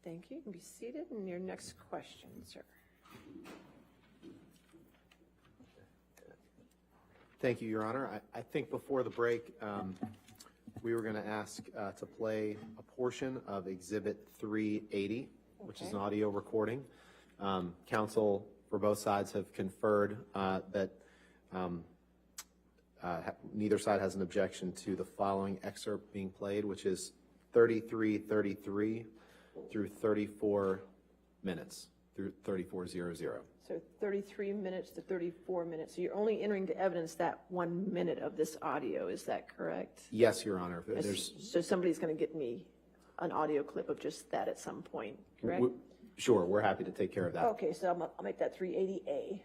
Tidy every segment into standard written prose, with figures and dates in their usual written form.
Thank you. You can be seated. And your next question, sir. Thank you, Your Honor. I think before the break, we were going to ask to play a portion of Exhibit 380, which is an audio recording. Counsel for both sides have conferred that neither side has an objection to the following excerpt being played, which is 33:33 through 34 minutes, through 34:00. So 33 minutes to 34 minutes. So you're only entering to evidence that 1 minute of this audio. Is that correct? Yes, Your Honor. So somebody's going to get me an audio clip of just that at some point, correct? Sure, we're happy to take care of that. Okay, so I'll make that 380A.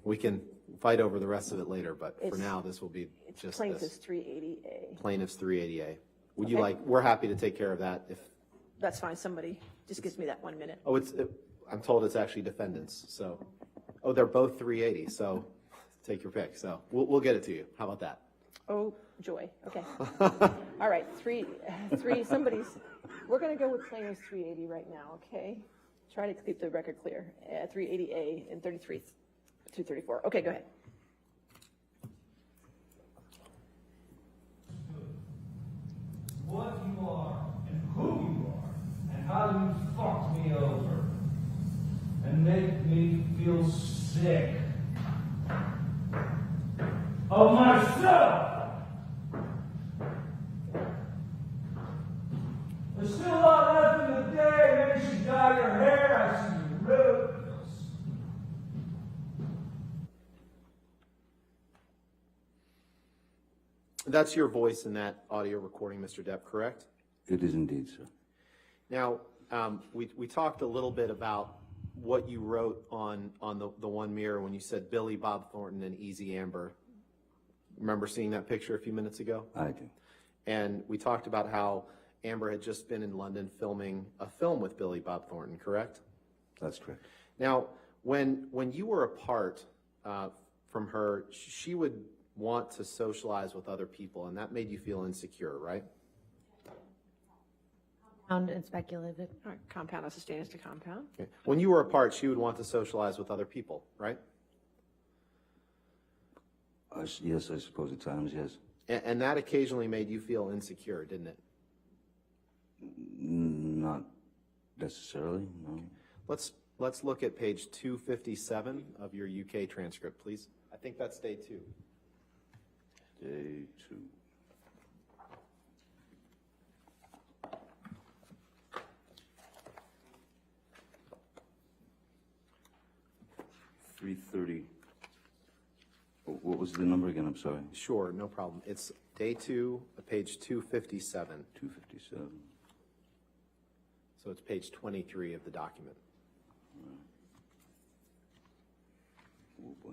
We can fight over the rest of it later, but for now, this will be just Plaintiff's this. 380A. Plaintiff's 380A. Would you Okay. like, we're happy to take care of that if, That's fine. Somebody just gives me that 1 minute. oh, I'm told it's actually defendants, so, oh, they're both 380, so take your pick. So we'll get it to you. How about that? Oh, joy. Okay. All right. We're going to go with plaintiff's 380 right now, okay? Try to keep the record clear. 380A and 33 to 34. Okay, go ahead. What you are and who you are and how you fucked me over and make me feel sick of myself. There's still a lot left in the day. Maybe you should dye your hair. I see your roots. That's your voice in that audio recording, Mr. Depp, correct? It is indeed, sir. Now, we talked a little bit about what you wrote on the one mirror when you said Billy Bob Thornton and Easy Amber. Remember seeing that picture a few minutes ago? I do. And we talked about how Amber had just been in London filming a film with Billy Bob Thornton, correct? That's correct. Now, when you were apart from her, she would want to socialize with other people, and that made you feel insecure, right? Compound and speculative. All right, compound as sustains to compound. Okay. When you were apart, she would want to socialize with other people, right? Yes, I suppose at times, yes. And that occasionally made you feel insecure, didn't it? Not necessarily, no. Let's look at page 257 of your UK transcript, please. I think that's day 2. Day 2. $330. What was the number again? I'm sorry. Sure, no problem. It's day 2, page 257. 257. So it's page 23 of the document. Oh boy.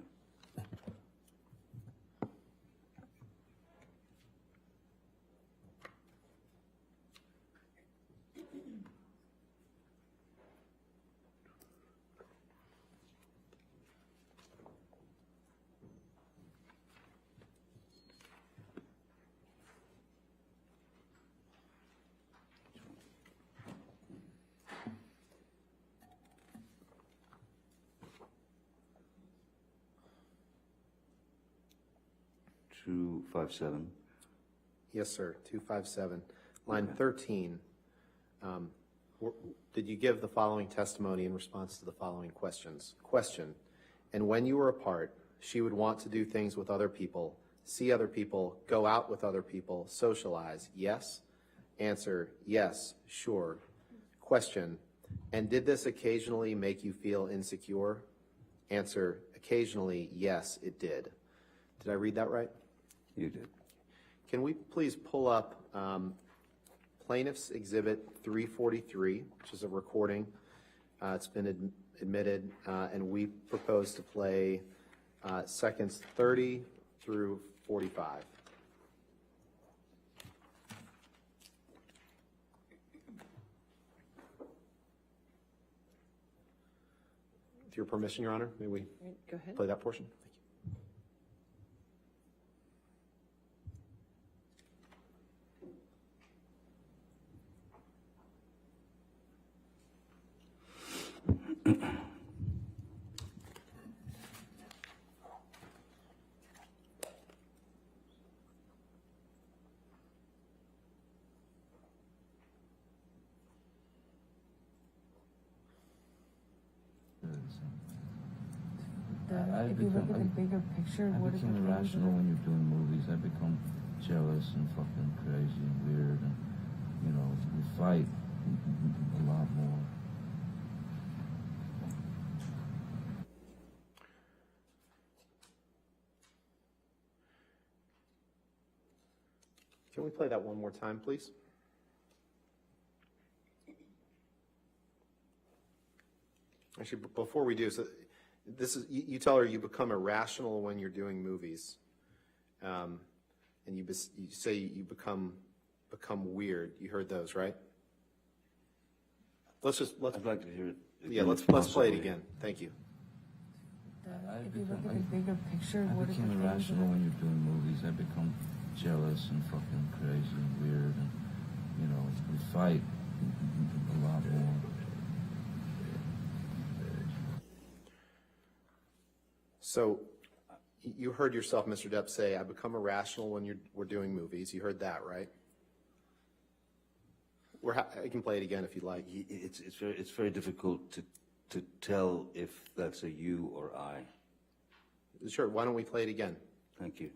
$257. Yes, sir, 257. Line 13. Did you give the following testimony in response to the following questions? Question, and when you were apart, she would want to do things with other people, see other people, go out with other people, socialize, yes? Answer, yes, sure. Question, and did this occasionally make you feel insecure? Answer, occasionally, yes, it did. Did I read that right? You did. Can we please pull up Plaintiff's Exhibit 343, which is a recording. It's been admitted, and we propose to play seconds 30 through 45. With your permission, Your Honor, may we Go ahead. play that portion? Thank you. If you look at the bigger picture, I what is the become irrational when you're doing movies. I become jealous and fucking crazy and weird, and you know, we fight a lot more. Can we play that one more time, please? Actually, before we do, so this is you tell her you become irrational when you're doing movies, and you say you become weird. You heard those, right? Let's I'd like to hear it. yeah, again, let's if play possible. it again. Thank you. If you look at the bigger picture, I what is the become irrational when you're doing movies. I become jealous and fucking crazy and weird, and you know, we fight a lot more. So, you heard yourself, Mr. Depp, say, "I become irrational when we're doing movies." You heard that, right? I can play it again if you'd like. It's very difficult to tell if that's a you or I. Sure. Why don't we play it again? Thank you.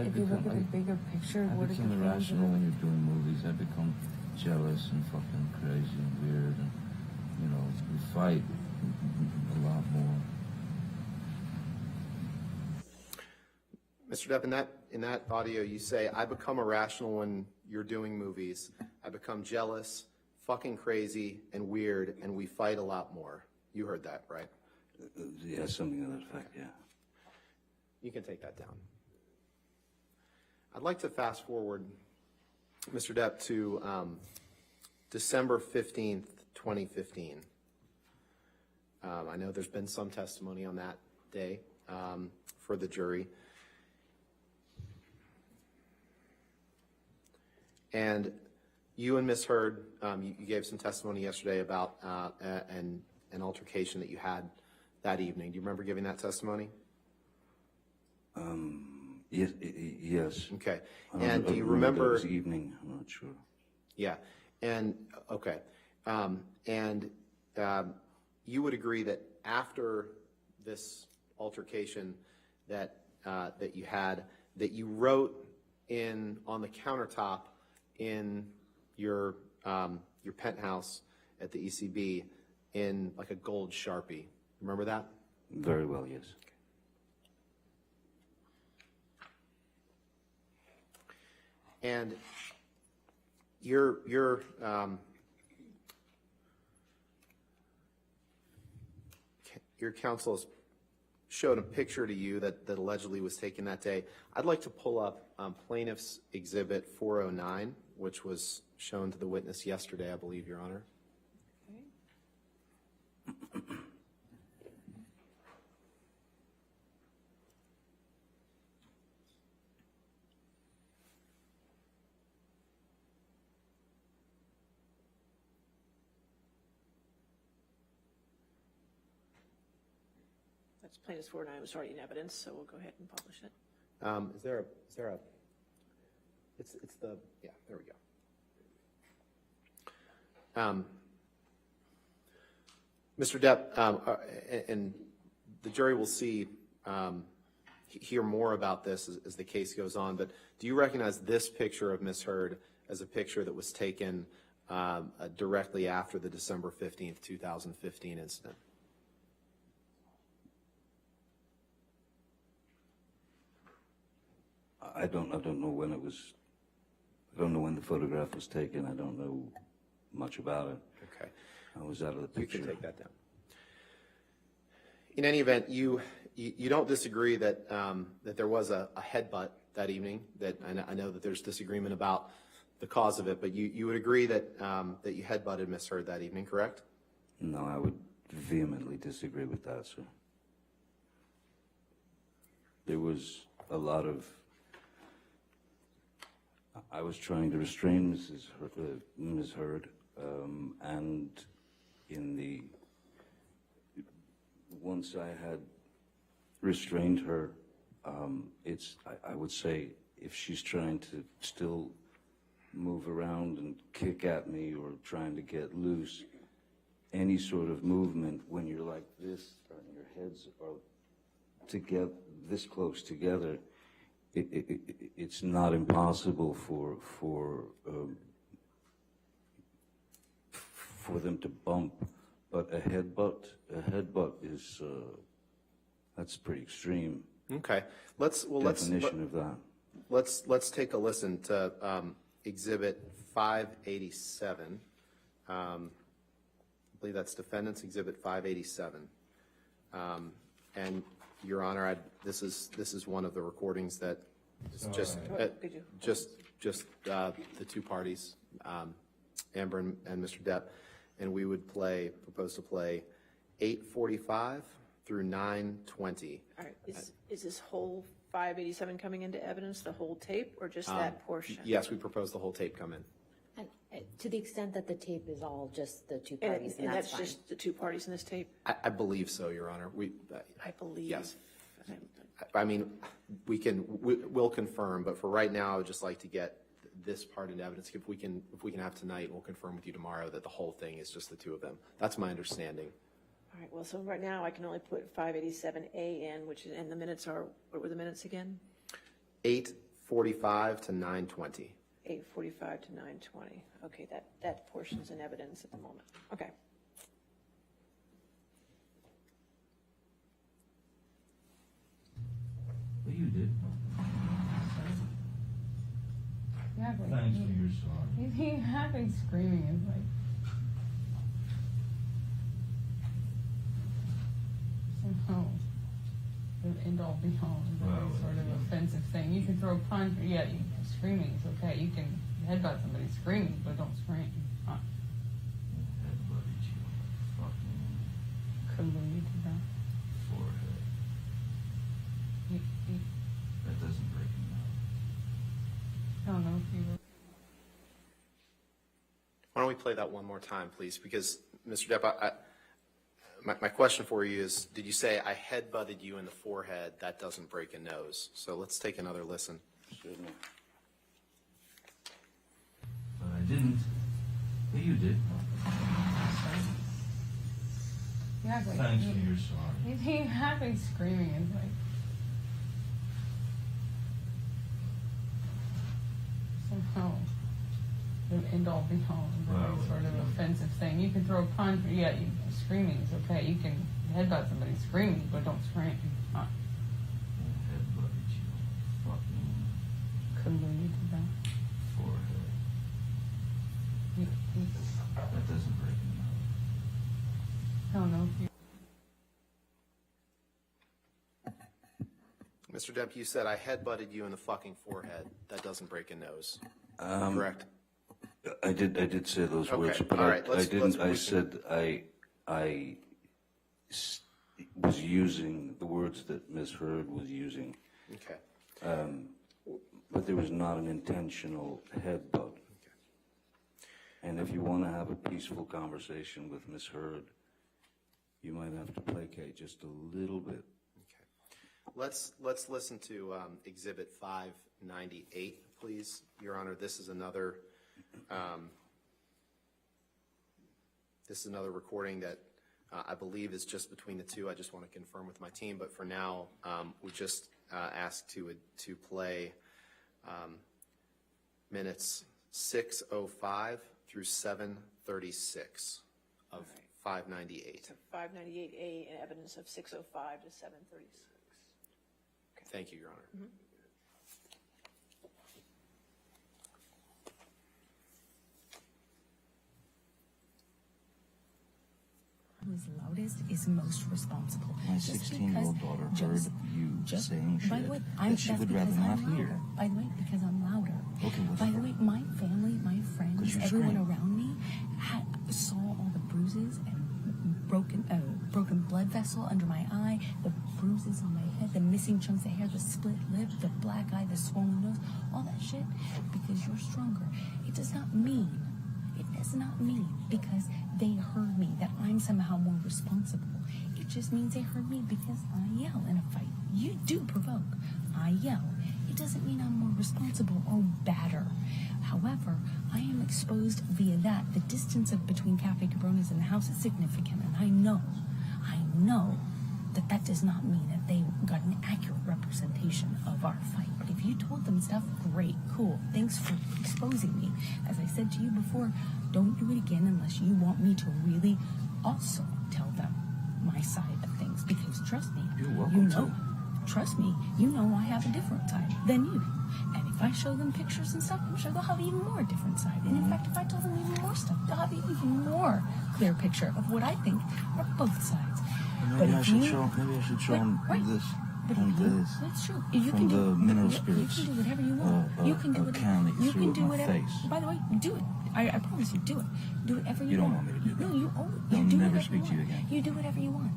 If you look at the bigger picture, I what is the become irrational when you're doing movies. I become jealous and fucking crazy and weird, and you know, we fight a lot more. Mr. Depp, in that audio, you say, "I become irrational when you're doing movies. I become jealous, fucking crazy, and weird, and we fight a lot more." You heard that, right? Yeah, something to that effect, yeah. You can take that down. I'd like to fast forward, Mr. Depp, to December 15th, 2015. I know there's been some testimony on that day for the jury. And you and Ms. Heard, you gave some testimony yesterday about an altercation that you had that evening. Do you remember giving that testimony? Yes. Okay. I And do you it remember? was evening, I'm not sure. Yeah. And, okay. You would agree that after this altercation that you had, that you wrote on the countertop in your penthouse at the ECB in like a gold Sharpie. Remember that? Very well, yes. And your counsel has showed a picture to you that allegedly was taken that day. I'd like to pull up Plaintiff's Exhibit 409, which was shown to the witness yesterday, I believe, Your Honor. That's plaintiff's 409 was already in evidence, so we'll go ahead and publish it. Is there a, it's the, yeah, there we go. Mr. Depp, and the jury will hear more about this as the case goes on, but do you recognize this picture of Ms. Heard as a picture that was taken directly after the December 15th, 2015 incident? I don't know when it was. I don't know when the photograph was taken. I don't know much about it. Okay. I was out of the picture. You can take that down. In any event, you don't disagree that that there was a headbutt that evening. That I know that there's disagreement about the cause of it, but you would agree that that you headbutted Ms. Heard that evening, correct? No, I would vehemently disagree with that, sir. There was a lot of. I was trying to restrain Ms. Heard, and once I had restrained her, I would say if she's trying to still move around and kick at me or trying to get loose, any sort of movement when you're like this and your heads are together, this close together, it's not impossible for them to bump, but a headbutt is that's pretty extreme. Okay, Definition of that. let's take a listen to Exhibit 587. I believe that's Defendant's Exhibit 587. And Your Honor, this is one of the recordings that is just the two parties, Amber and Mr. Depp, and we would propose to play 8:45 through 9:20. All right, is this whole 587 coming into evidence, the whole tape, or just that portion? Yes, we propose the whole tape come in. And to the extent that the tape is all just the two And parties, and that's fine. just the two parties in this tape? I believe so, Your Honor. I believe. Yes. I mean, we'll confirm, but for right now, I would just like to get this part into evidence. If we can have tonight, we'll confirm with you tomorrow that the whole thing is just the two of them. That's my understanding. All right, well, so right now I can only put 587A in, and the minutes are, what were the minutes again? 8:45 to 9:20. 8:45 to 9:20. Okay, that portion's in evidence at the moment. Okay. What you did? Yeah, but Thanks for your sorry. he happy screaming is like somehow the end all be all is a Well, sort of yeah. offensive thing. You can throw a punch, screaming is okay. You can headbutt somebody screaming, but don't scream. Headbutt each fucking Couldn't believe you did that. forehead. That doesn't break me out. I don't know if you were. Why don't we play that one more time, please? Because, Mr. Depp, my question for you is, did you say I headbutted you in the forehead? That doesn't break a nose. So let's take another listen. Certainly. But I didn't. But you did. Yeah, like Thanks for your sorry. he happy screaming is like somehow the end all be all is a Well, sort of yeah. offensive thing. You can throw a punch, screaming is okay. You can headbutt somebody screaming, but don't scream. Headbutt each fucking Couldn't believe you did that. forehead. That doesn't break me out. I don't know if you. Mr. Depp, you said I headbutted you in the fucking forehead. That doesn't break a nose. Correct? I did say those Okay, words, but all right, I let's didn't. I move said was using the words that Ms. Heard was using, Okay. but there was not an intentional headbutt. And if you want to have a peaceful conversation with Ms. Heard, you might have to placate just a little bit. Let's listen to Exhibit 598, please, Your Honor. This is another recording that I believe is just between the two. I just want to confirm with my team, but for now, we just ask to play minutes 6:05 through 7:36 of 598. So 598A in evidence of 6:05 to 7:36. Thank you, Your Honor. Who's loudest is most responsible. My Just 16-year-old because daughter heard just- you just- saying by shit the way, that she that's would because rather not I'm hear. louder. By the way, because I'm louder. Okay, By whatever. the way, my family, my 'Cause friends, you everyone scream. around me saw all the bruises and broken blood vessel under my eye, the bruises on my head, the missing chunks of hair, the split lip, the black eye, the swollen nose, all that shit. Because you're stronger. It does not mean because they heard me that I'm somehow more responsible. It it just means they heard me because I yell in a fight. You do provoke. I yell. It doesn't mean I'm more responsible or badder. However, I am exposed via that. The distance between Cafe Cabrones and the house is significant, and I know that that does not mean that they got an accurate representation of our fight. But if you told them stuff, great, cool. Thanks for exposing me. As I said to you before, don't do it again unless you want me to really also tell them my side of things. Because trust me, You're welcome to. Trust me, you know I have a different side than you. And if I show them pictures and stuff, I'm sure they'll have even more different side. And in fact, if I tell them even more stuff, they'll have an even more clear picture of what I think are both sides. Maybe I if should you- show them Wait, this. But On if you, this. that's true. You From can the do mineral you spirits, can do whatever you want. You can do a whatever can that you you threw can at do my whatever. face. By the way, do it. I promise you, do it. Do whatever you, You don't want. want me to do that. No, you always, I'll you do never whatever speak to you want. again. You do whatever you want.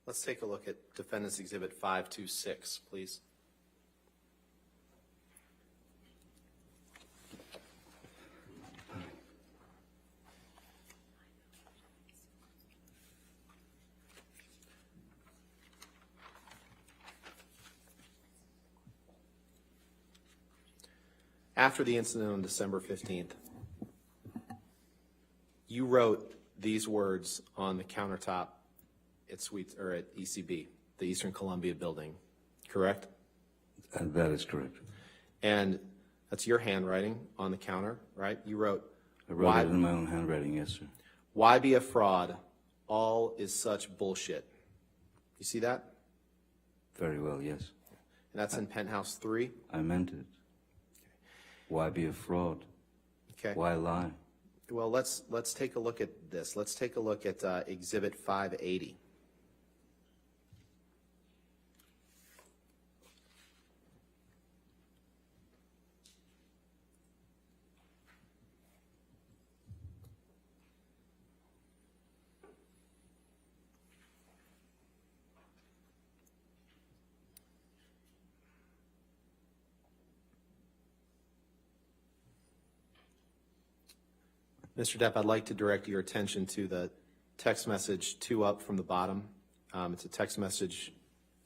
Let's take a look at Defendant's Exhibit 526, please. After the incident on December 15th, you wrote these words on the countertop at ECB, the Eastern Columbia building, correct? That is correct. And that's your handwriting on the counter, right? You wrote, I wrote it in my own handwriting, yes, sir. "Why be a fraud? All is such bullshit." You see that? Very well, yes. And that's in Penthouse 3? I meant it. Why be a fraud? Okay. Why lie? Well, let's take a look at this. Let's take a look at Exhibit 580. Mr. Depp, I'd like to direct your attention to the text message 2 up from the bottom. It's a text message,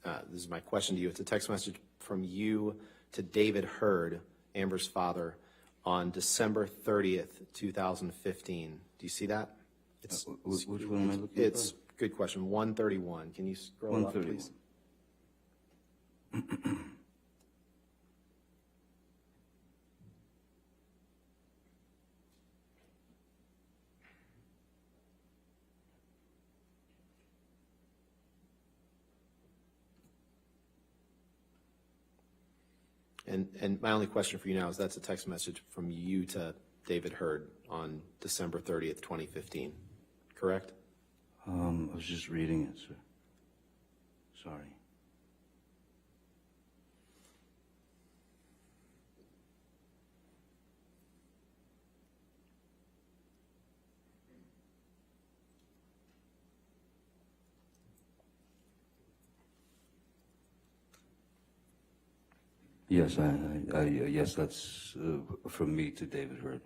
this is my question to you, it's a text message from you to David Heard, Amber's father, on December 30th, 2015. Do you see that? It's, Which one am I looking it's, good question, 131. Can you scroll up, 131. please? And my only question for you now is that's a text message from you to David Heard on December 30th, 2015, correct? I was just reading it, sir. Sorry. Yes, yes, that's from me to David Heard.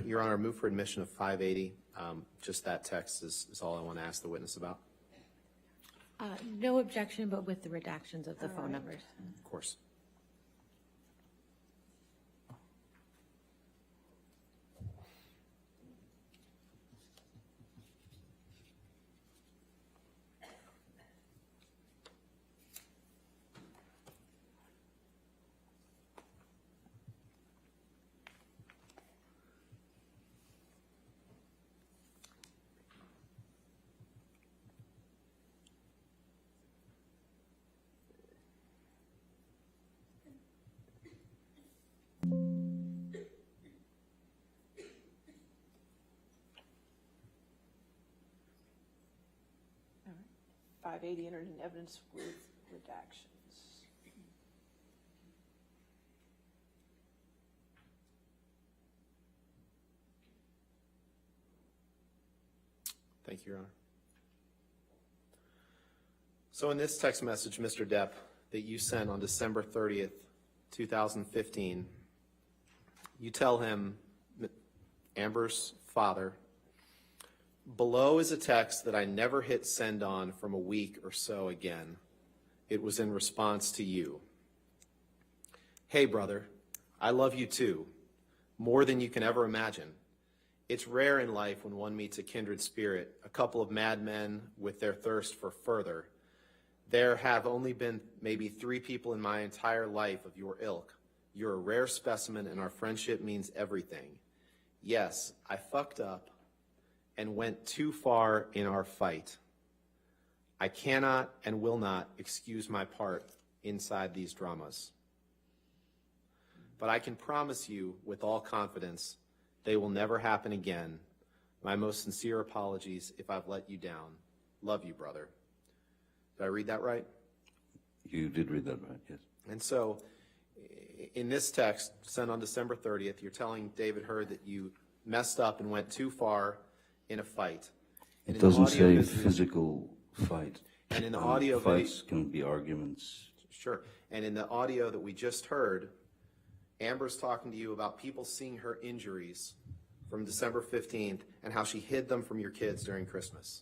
Your Honor, move for admission of 580. Just that text is all I want to ask the witness about. No objection, but with the redactions of the phone numbers. Of course. All right. 580 entered in evidence with redactions. Thank you, Your Honor. So in this text message, Mr. Depp, that you sent on December 30th, 2015, you tell him, Amber's father. Below is a text that I never hit send on from a week or so again. It was in response to you. Hey, brother, I love you too, more than you can ever imagine. It's rare in life when one meets a kindred spirit, a couple of madmen with their thirst for further. There have only been maybe 3 people in my entire life of your ilk. You're a rare specimen, and our friendship means everything. Yes, I fucked up and went too far in our fight. I cannot and will not excuse my part inside these dramas. But I can promise you with all confidence they will never happen again. My most sincere apologies if I've let you down. Love you, brother. Did I read that right? You did read that right, yes. And so, in this text, sent on December 30th, you're telling David Heard that you messed up and went too far in a fight. And It in the doesn't audio say that you- physical fight. And in the audio that he- Fights can be arguments. Sure. And in the audio that we just heard, Amber's talking to you about people seeing her injuries from December 15th and how she hid them from your kids during Christmas.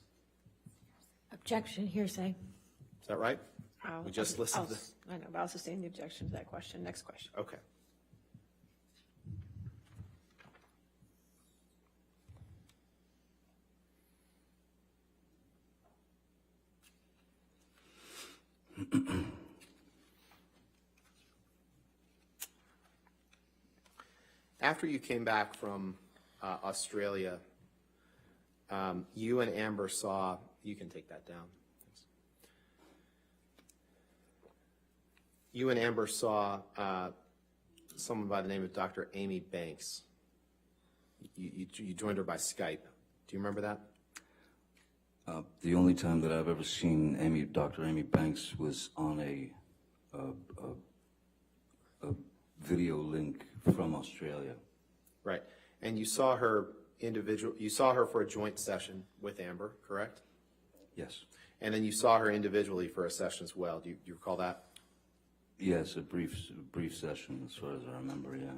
Objection, hearsay. Is that right? I'll- We just listened to- I know, but I'll sustain the objection to that question. Next question. Okay. After you came back from Australia, you and Amber saw, you can take that down. Thanks. You and Amber saw someone by the name of Dr. Amy Banks. You joined her by Skype. Do you remember that? The only time that I've ever seen Dr. Amy Banks was on a video link from Australia. Right. And you saw her for a joint session with Amber, correct? Yes. And then you saw her individually for a session as well. Do you recall that? Yes, a brief session, as far as I remember, yeah.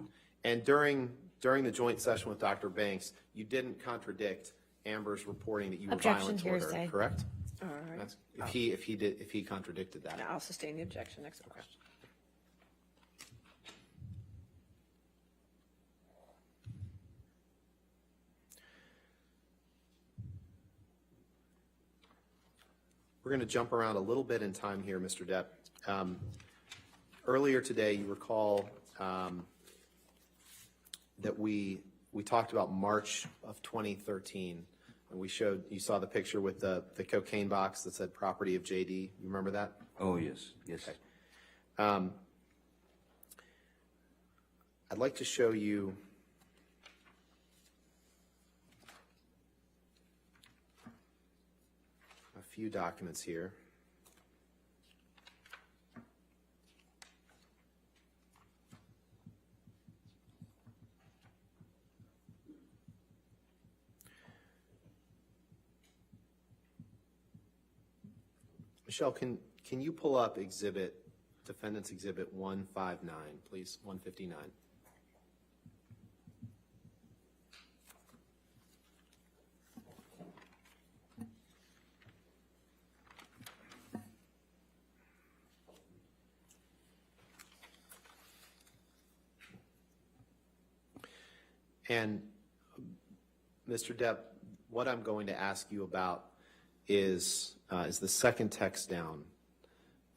And during the joint session with Dr. Banks, you didn't contradict Amber's reporting that you were Objection, violent toward her, hearsay. correct? All right. That's, if he contradicted that. Now I'll sustain the objection. Next question. We're going to jump around a little bit in time here, Mr. Depp. Earlier today, you recall that we talked about March of 2013, and you saw the picture with the cocaine box that said property of JD. You remember that? Oh, yes, yes. Okay. I'd like to show you a few documents here. Michelle, can you pull up Defendant's Exhibit 159, please, 159? And Mr. Depp, what I'm going to ask you about is the second text down.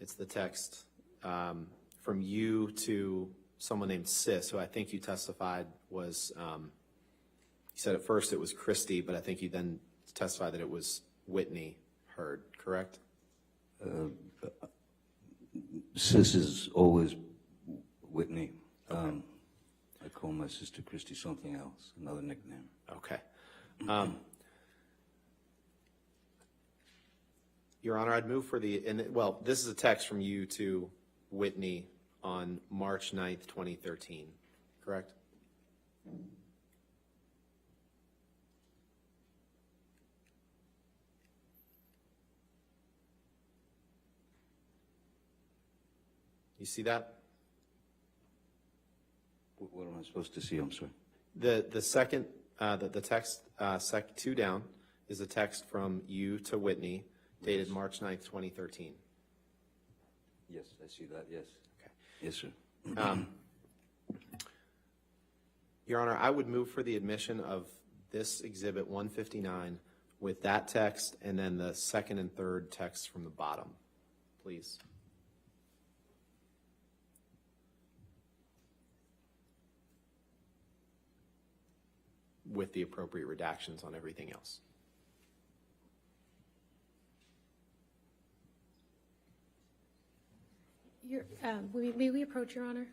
It's the text from you to someone named Sis, who I think you testified was, you said at first it was Christy, but I think you then testified that it was Whitney Heard, correct? Sis is always Whitney. I call my sister Christy something else, another nickname. Okay. Your Honor, I'd move for this is a text from you to Whitney on March 9th, 2013, correct? You see that? What am I supposed to see? I'm sorry. The second The text, two down, is a text from you to Whitney dated March 9th, 2013. Yes, I see that, yes. Okay. Yes, sir. Your Honor, I would move for the admission of this Exhibit 159 with that text and then the second and third text from the bottom, please. With the appropriate redactions on everything else. May we approach, Your Honor?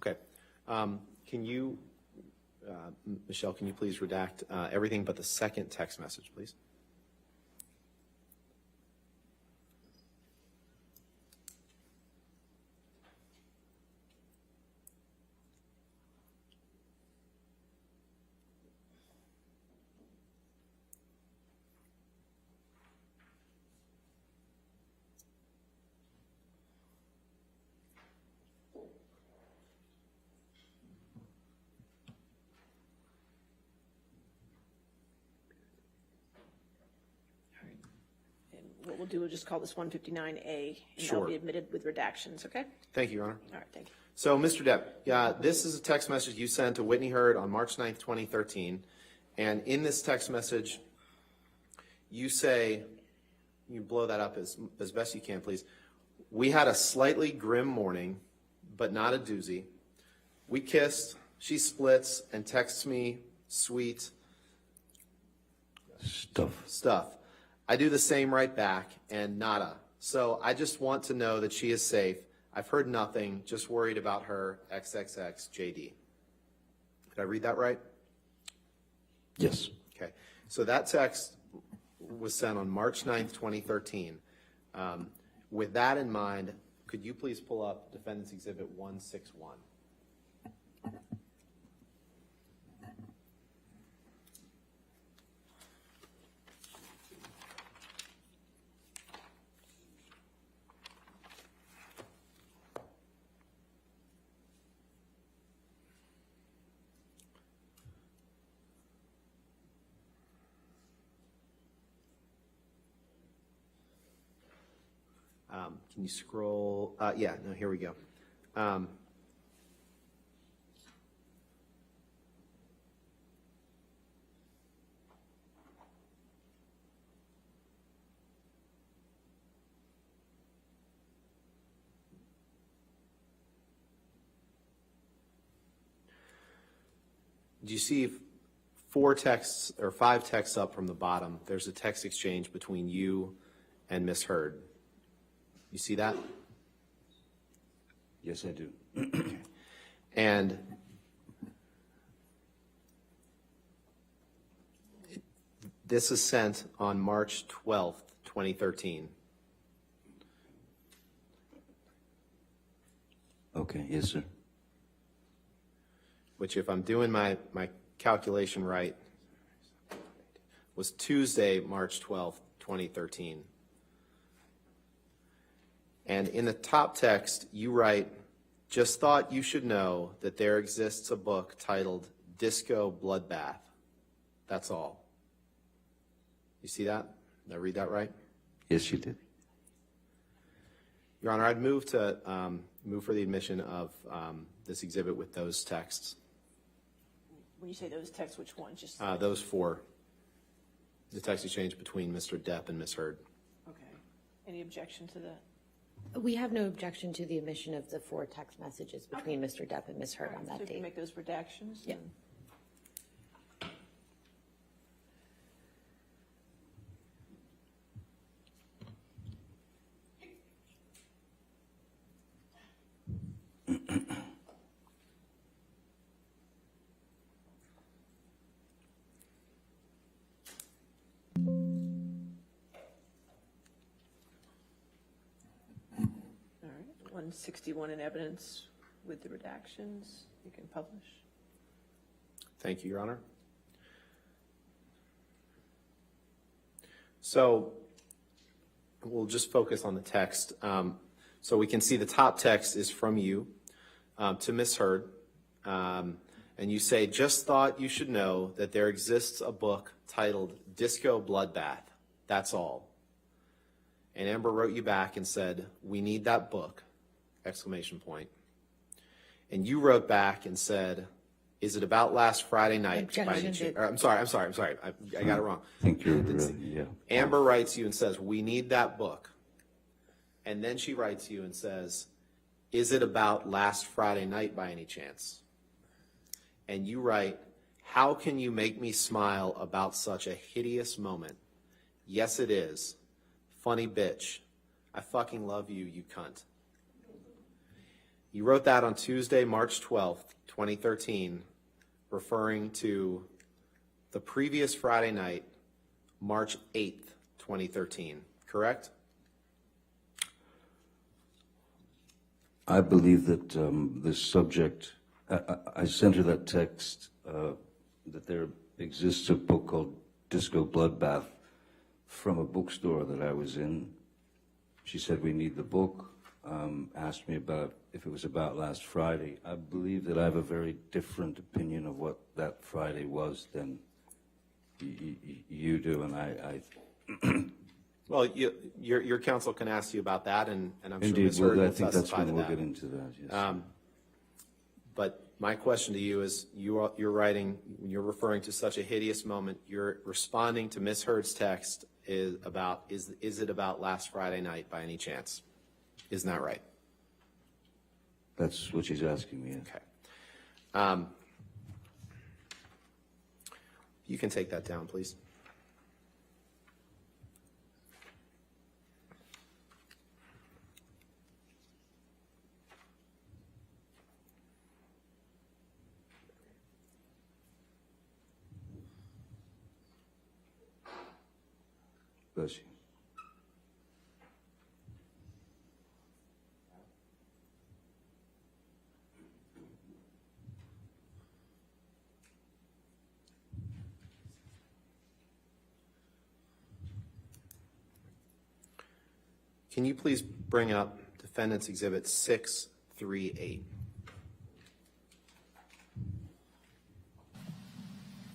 Okay. Can you, Michelle, can you please redact everything but the second text message, please? What we'll do is just call this 159A, and Sure. that'll be admitted with redactions, okay? Thank you, Your Honor. All right, thank you. So, Mr. Depp, this is a text message you sent to Whitney Heard on March 9th, 2013. And in this text message, you say, you blow that up as best you can, please. We had a slightly grim morning, but not a doozy. We kissed, she splits, and texts me sweet stuff. I do the same right back, and nada. So I just want to know that she is safe. I've heard nothing, just worried about her, XXX JD. Did I read that right? Yes. Okay. So that text was sent on March 9th, 2013. With that in mind, could you please pull up Defendant's Exhibit 161? Can you scroll? Yeah, no, here we go. Do you see 4 texts or 5 texts up from the bottom? There's a text exchange between you and Miss Heard. You see that? Yes, I do. And this is sent on March 12th, 2013. Okay, yes, sir. Which, if I'm doing my calculation right, was Tuesday, March 12th, 2013. And in the top text, you write, just thought you should know that there exists a book titled Disco Bloodbath. That's all. You see that? Did I read that right? Yes, you did. Your Honor, I'd move to move for the admission of this exhibit with those texts. When you say those texts, which ones? Just Those 4. the text exchange between Mr. Depp and Ms. Heard. Okay. Any objection to that? We have no objection to the omission of the 4 text messages between Mr. Depp and Ms. Heard on So that we can date. make those redactions? Yeah. and- All right, 161 in evidence with the redactions. You can publish. Thank you, Your Honor. So we'll just focus on the text. So we can see the top text is from you to Ms. Heard. And you say, just thought you should know that there exists a book titled Disco Bloodbath. That's all. And Amber wrote you back and said, we need that book, exclamation point. And you wrote back and said, is it about last Friday night? by any Objection. chance? Or, I'm sorry. I got it wrong. I think you're right, yeah. Amber writes you and says, we need that book. And then she writes you and says, is it about last Friday night by any chance? And you write, how can you make me smile about such a hideous moment? Yes, it is. Funny bitch. I fucking love you, you cunt. You wrote that on Tuesday, March 12th, 2013, referring to the previous Friday night, March 8th, 2013, correct? I believe that this subject, I sent her that text that there exists a book called Disco Bloodbath from a bookstore that I was in. She said, we need the book, asked me about if it was about last Friday. I believe that I have a very different opinion of what that Friday was than you do, and I Well, your counsel can ask you about that, and I'm sure indeed, Ms. Heard well, I will think that's testify when to we'll that. get into that, yes. But my question to you is, you're writing, you're referring to such a hideous moment. You're responding to Ms. Heard's text is it about last Friday night by any chance? Isn't that right? That's what she's asking me, yes. Okay. You can take that down, please. Bless you. Can you please bring up Defendant's Exhibit 638?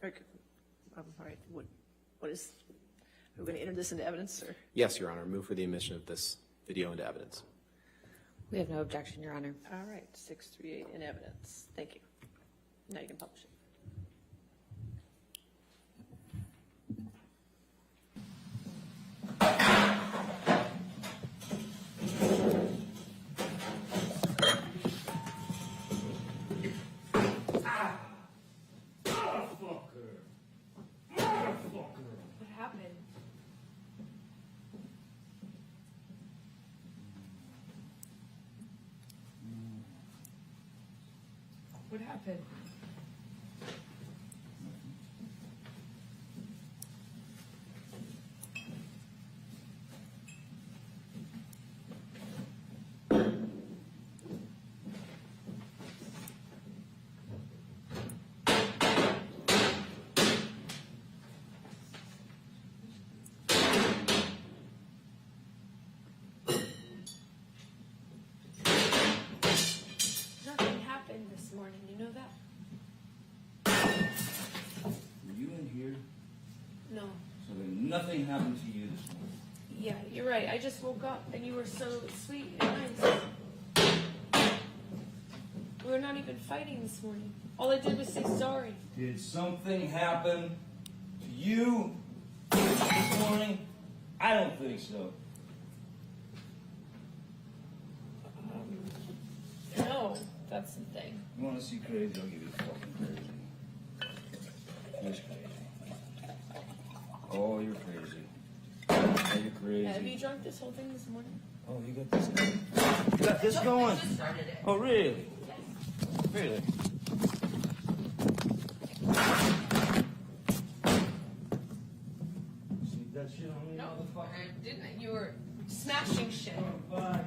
Okay. All right, what is, are we going to enter this into evidence, or? Yes, Your Honor. Move for the admission of this video into evidence. We have no objection, Your Honor. All right, 638 in evidence. Thank you. Now you can publish it. What happened? What happened? Nothing happened this morning, you know that? Were you in here? No. So then nothing happened to you this morning? Yeah, you're right. I just woke up and you were so sweet and nice. We were not even fighting this morning. All I did was say sorry. Did something happen to you? No. I don't think so. No, that's the thing. You want to see crazy? I'll give you fucking crazy. Just crazy. Oh, you're crazy. Oh, you're crazy. Have you drunk this whole thing this morning? Oh, you got this going? You got this going? I just started it. Oh, really? Really? See that shit on me, No, motherfucker? I didn't. You were smashing shit. Oh, bye.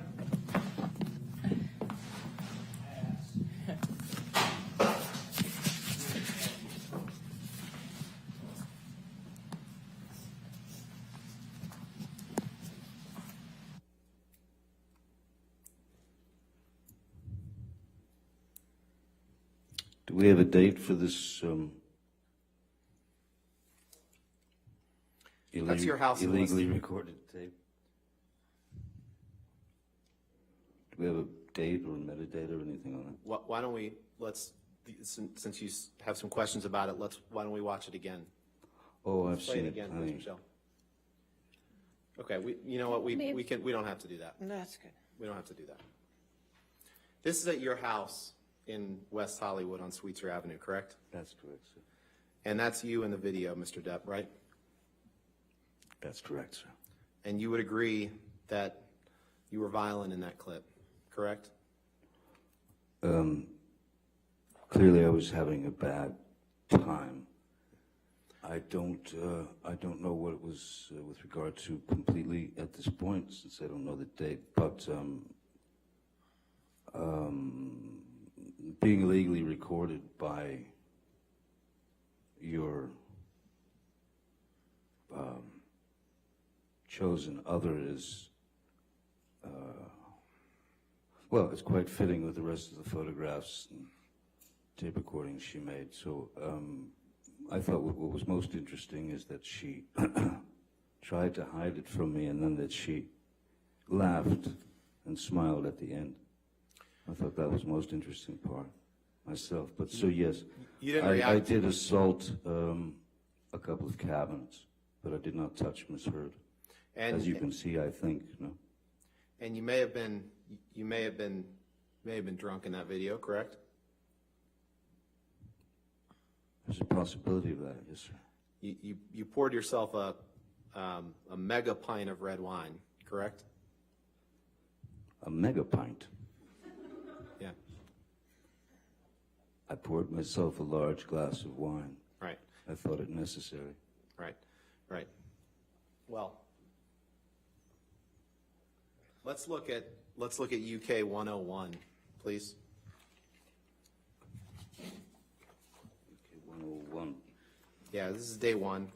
Do we have a date for this That's your house illegally list. recorded tape? Do we have a date or metadata or anything on it? Why don't we, since you have some questions about it, why don't we watch it again? Oh, I've Play seen it it again, plenty. please, Michelle. Okay, you know what, we don't have to do that. That's good. We don't have to do that. This is at your house in West Hollywood on Sweetser Avenue, correct? That's correct, sir. And that's you in the video, Mr. Depp, right? That's correct, sir. And you would agree that you were violent in that clip, correct? Clearly, I was having a bad time. I don't know what it was with regard to completely at this point, since I don't know the date. But being illegally recorded by your chosen other is, well, it's quite fitting with the rest of the photographs and tape recordings she made. So I thought what was most interesting is that she tried to hide it from me, and then that she laughed and smiled at the end. I thought that was the most interesting part myself. But so yes, You didn't I react. did assault a couple of cabinets, but I did not touch Miss Heard. As you can see, I think, no? And you may have been drunk in that video, correct? There's a possibility of that, yes, sir. You poured yourself a mega pint of red wine, correct? A mega pint. Yeah. I poured myself a large glass of wine. Right. I thought it necessary. Right. Right. Well, let's look at UK 101, please. Okay, 101. Yeah, this is day one.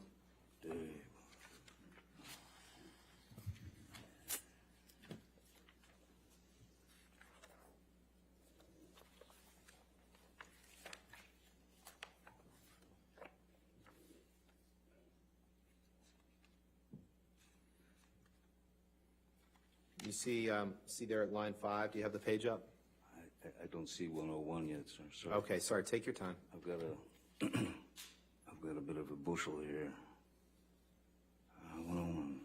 You see there at line 5, do you have the page up? I don't see 101 yet, sir. Sorry. Okay, sorry, take your time. I've got a bit of a bushel here. 101.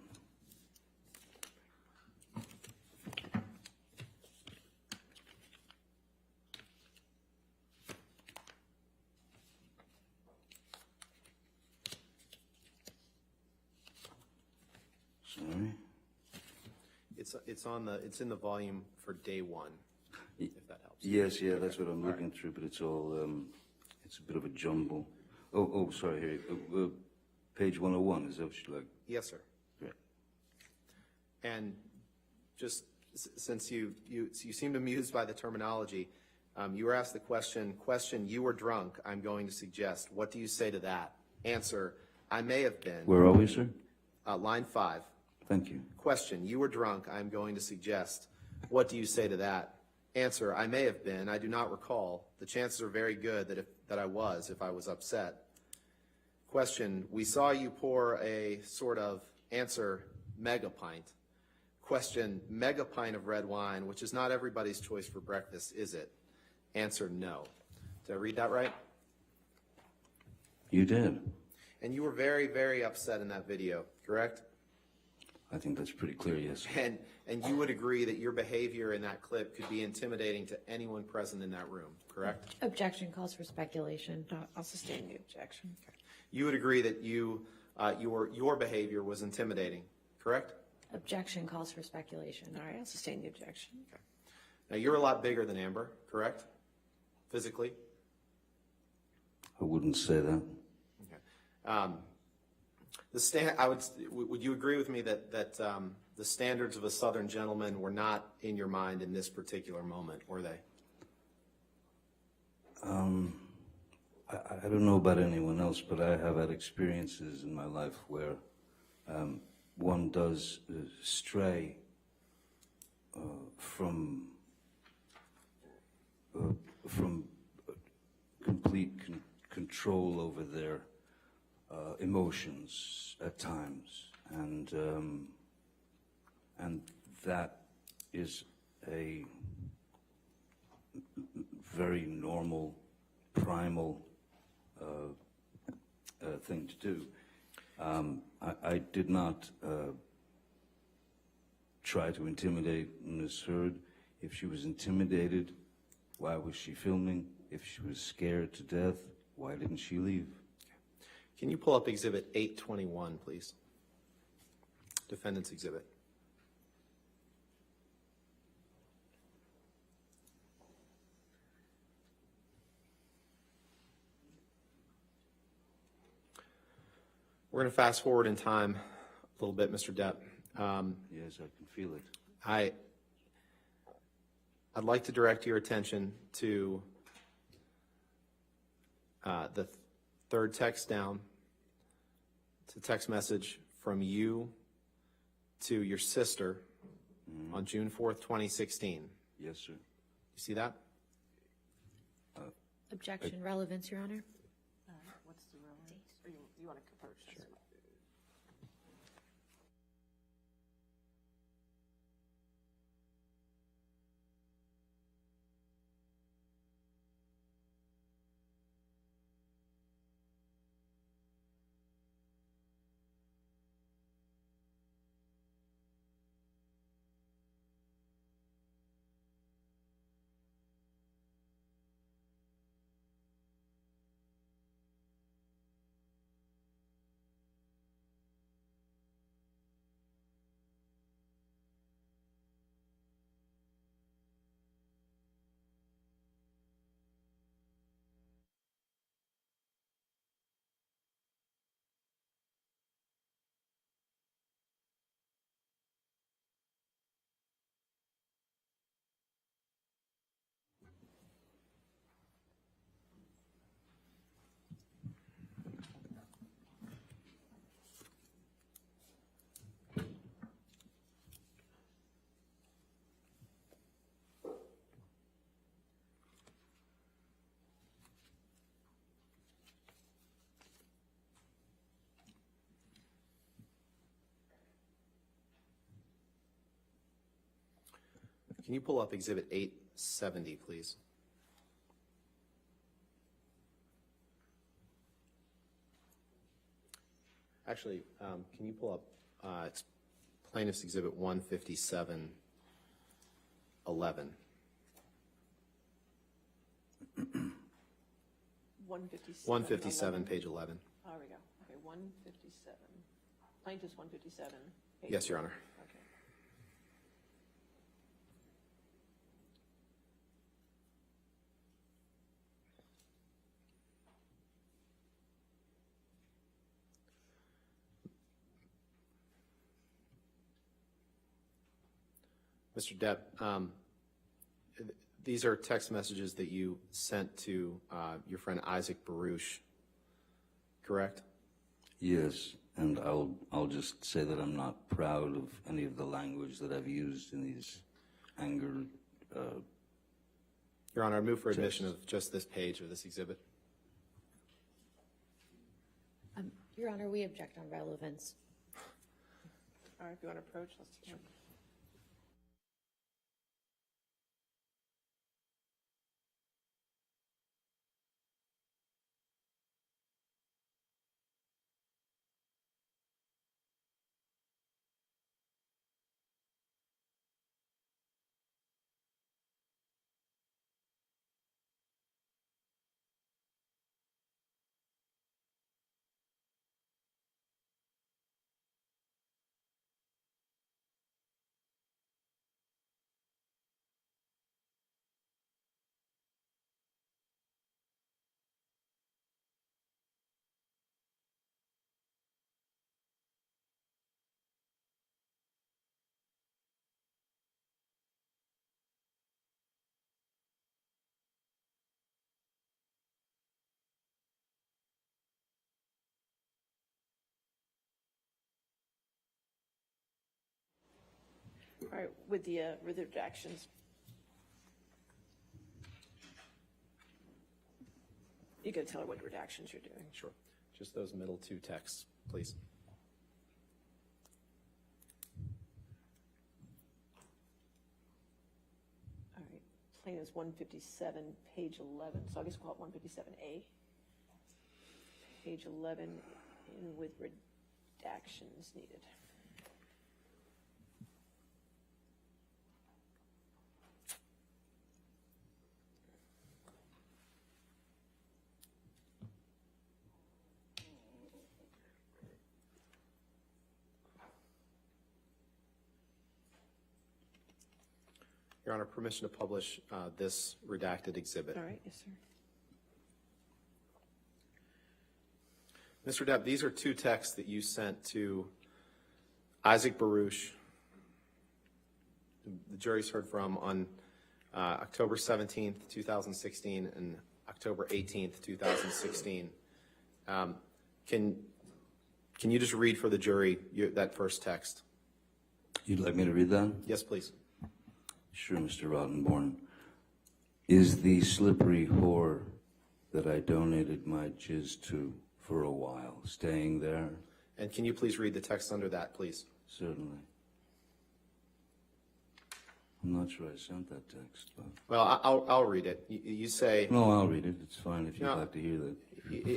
Sorry. It's in the volume for day one, if that helps. Yes, yeah, that's what I'm looking through, but it's all, it's a bit of a jumble. Oh, sorry, here, page 101, is that what you like? Yes, sir. Great. And just since you seemed amused by the terminology, you were asked the question, you were drunk, I'm going to suggest. What do you say to that? Answer, I may have been. Where are we, sir? Line 5. Thank you. Question, you were drunk, I'm going to suggest. What do you say to that? Answer, I may have been, I do not recall. The chances are very good that I was if I was upset. Question, we saw you pour a sort of, answer, mega pint. Question, mega pint of red wine, which is not everybody's choice for breakfast, is it? Answer, no. Did I read that right? You did. And you were very, very upset in that video, correct? I think that's pretty clear, yes. And you would agree that your behavior in that clip could be intimidating to anyone present in that room, correct? Objection calls for speculation. I'll sustain the objection. You would agree that your behavior was intimidating, correct? Objection calls for speculation. All right, I'll sustain the objection. Now, you're a lot bigger than Amber, correct? Physically? I wouldn't say that. Okay. Would you agree with me that the standards of a Southern gentleman were not in your mind in this particular moment, were they? I don't know about anyone else, but I have had experiences in my life where one does stray from complete control over their emotions at times, and that is a very normal, primal thing to do. I did not try to intimidate Ms. Heard. If she was intimidated, why was she filming? If she was scared to death, why didn't she leave? Can you pull up Exhibit 821, please? Defendant's Exhibit. We're going to fast forward in time a little bit, Mr. Depp. Yes, I can feel it. I'd like to direct your attention to the third text down. It's a text message from you to your sister on June 4th, 2016. Yes, sir. You see that? Objection, relevance, Your Honor. What's the relevance? Or you want to approach? Sure. Can you pull up Exhibit 870, please? Actually, can you pull up it's Plaintiff's Exhibit 15711? 157, page 11. There we go. Okay, 157. Plaintiff's 157. Yes, Your Honor. Okay. Mr. Depp, these are text messages that you sent to your friend Isaac Baruch, correct? Yes, and I'll just say that I'm not proud of any of the language that I've used in these anger. Your Honor, I move for admission of just this page of this exhibit. Your Honor, we object on relevance. All right, if you want to approach, let's do it. All right, with the redactions. You gotta tell her what redactions you're doing. Sure. Just those middle two texts, please. All right, plaintiff's 157, page 11, so I guess we'll call it 157A. Page 11, and with redactions needed. Your Honor, permission to publish this redacted exhibit. All right, yes, sir. Mr. Depp, these are two texts that you sent to Isaac Baruch, the jury's heard from on October 17th, 2016 and October 18th, 2016. Can you just read for the jury that first text? You'd like me to read that? Yes, please. Sure, Mr. Rottenborn. Is the slippery whore that I donated my jizz to for a while staying there? And can you please read the text under that, please? Certainly. I'm not sure I sent that text, but... Well, I'll read it. You say... No, I'll read it. It's fine if you'd No. like to hear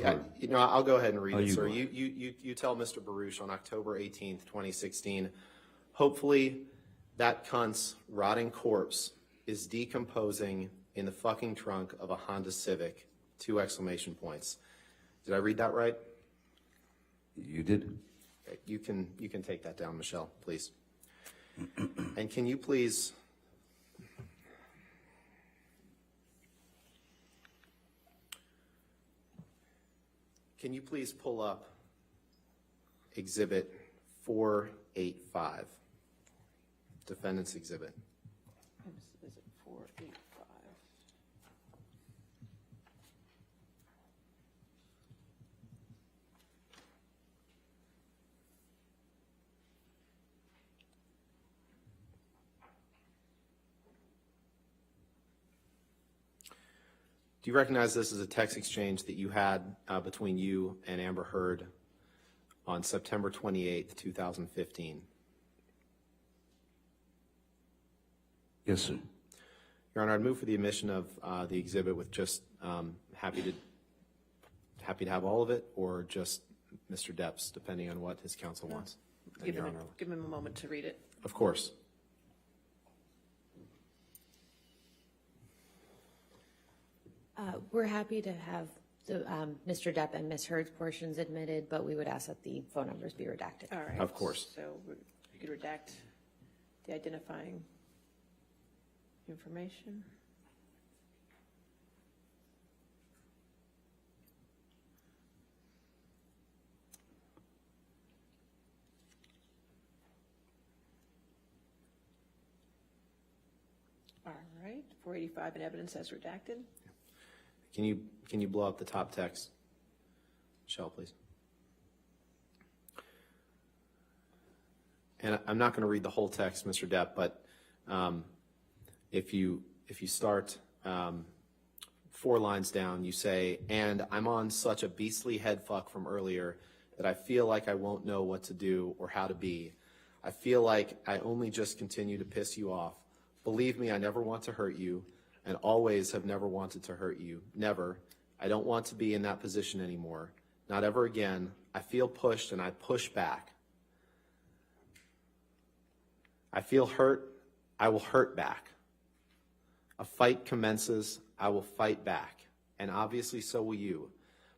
that. I'll go ahead and read Oh, it, you sir. go. You tell Mr. Baruch on October 18th, 2016, hopefully that cunt's rotting corpse is decomposing in the fucking trunk of a Honda Civic, 2 exclamation points. Did I read that right? You did? Okay, you can take that down, Michelle, please. And can you please... Can you please pull up Exhibit 485, Defendant's Exhibit? Is it 485? Do you recognize this as a text exchange that you had between you and Amber Heard on September 28th, 2015? Yes, sir. Your Honor, I'd move for the admission of the exhibit with just happy to have all of it, or just Mr. Depp's, depending on what his counsel wants. And Give Your him, Honor, give him a moment to read it. of course. We're happy to have the, Mr. Depp and Ms. Heard's portions admitted, but we would ask that the phone numbers be redacted. All right. Of course. So you could redact the identifying information. All right, 485 in evidence as redacted. Can you blow up the top text? Michelle, please. And I'm not going to read the whole text, Mr. Depp, but if you start 4 lines down, you say, "And I'm on such a beastly head fuck from earlier that I feel like I won't know what to do or how to be. I feel like I only just continue to piss you off. Believe me, I never want to hurt you, and always have never wanted to hurt you. Never. I don't want to be in that position anymore. Not ever again. I feel pushed and I push back. I feel hurt. I will hurt back. A fight commences. I will fight back. And obviously so will you.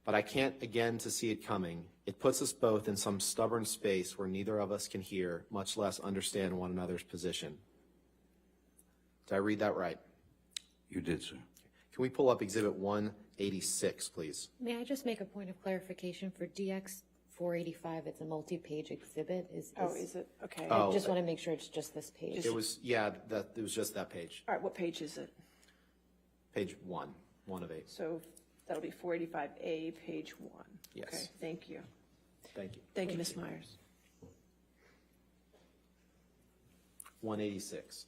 But I can't again to see it coming. It puts us both in some stubborn space where neither of us can hear, much less understand one another's position." Did I read that right? You did, sir. Can we pull up Exhibit 186, please? May I just make a point of clarification for DX 485? It's a multi-page exhibit. Is it? Okay. Oh. I just want to make sure it's just this page. It was, yeah, it was just that page. All right, what page is it? Page 1 of 8. So that'll be 485A, page 1. Yes. Okay, thank you. Thank you. Thank you, Ms. Myers. 186.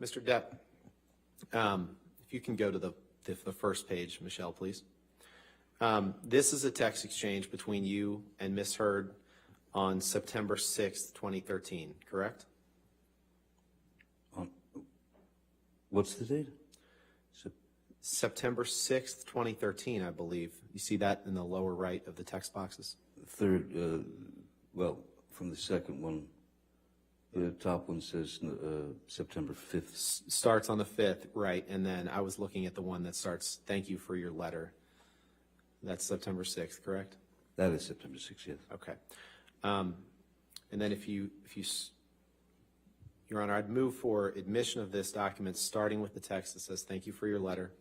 Mr. Depp, if you can go to the first page, Michelle, please. This is a text exchange between you and Ms. Heard on September 6th, 2013, correct? What's the date? September 6th, 2013, I believe. You see that in the lower right of the text boxes? Third, well, from the second one, the top one says September 5th. Starts on the 5th, right, and then I was looking at the one that starts, thank you for your letter. That's September 6th, correct? That is September 6th, yes. Okay. And then if you, Your Honor, I'd move for admission of this document, starting with the text that says, thank you for your letter.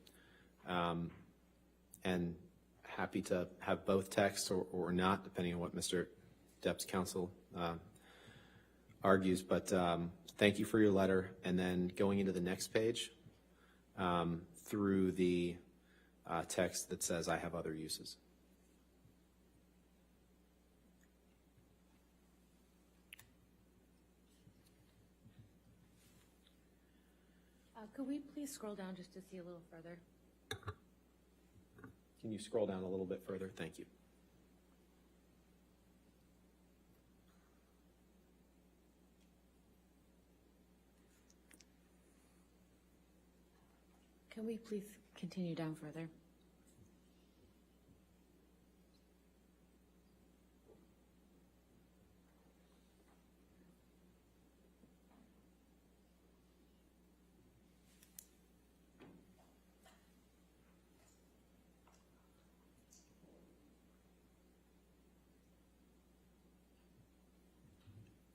And happy to have both texts or not, depending on what Mr. Depp's counsel argues, but thank you for your letter. And then going into the next page through the text that says, I have other uses. Could we please scroll down just to see a little further? Can you scroll down a little bit further? Thank you. Can we please continue down further?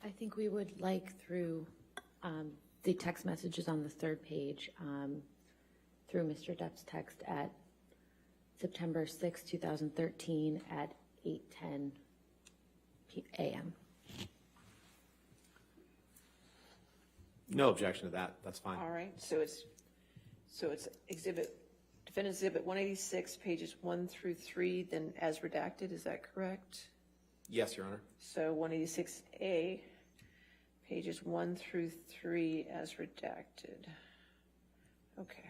I think we would like through the text messages on the third page, through Mr. Depp's text at September 6, 2013 at 8:10 a.m. No objection to that. That's fine. All right, so it's Defendant's Exhibit 186, pages 1 through 3, then as redacted, is that correct? Yes, Your Honor. So 186A, pages 1 through 3 as redacted. Okay.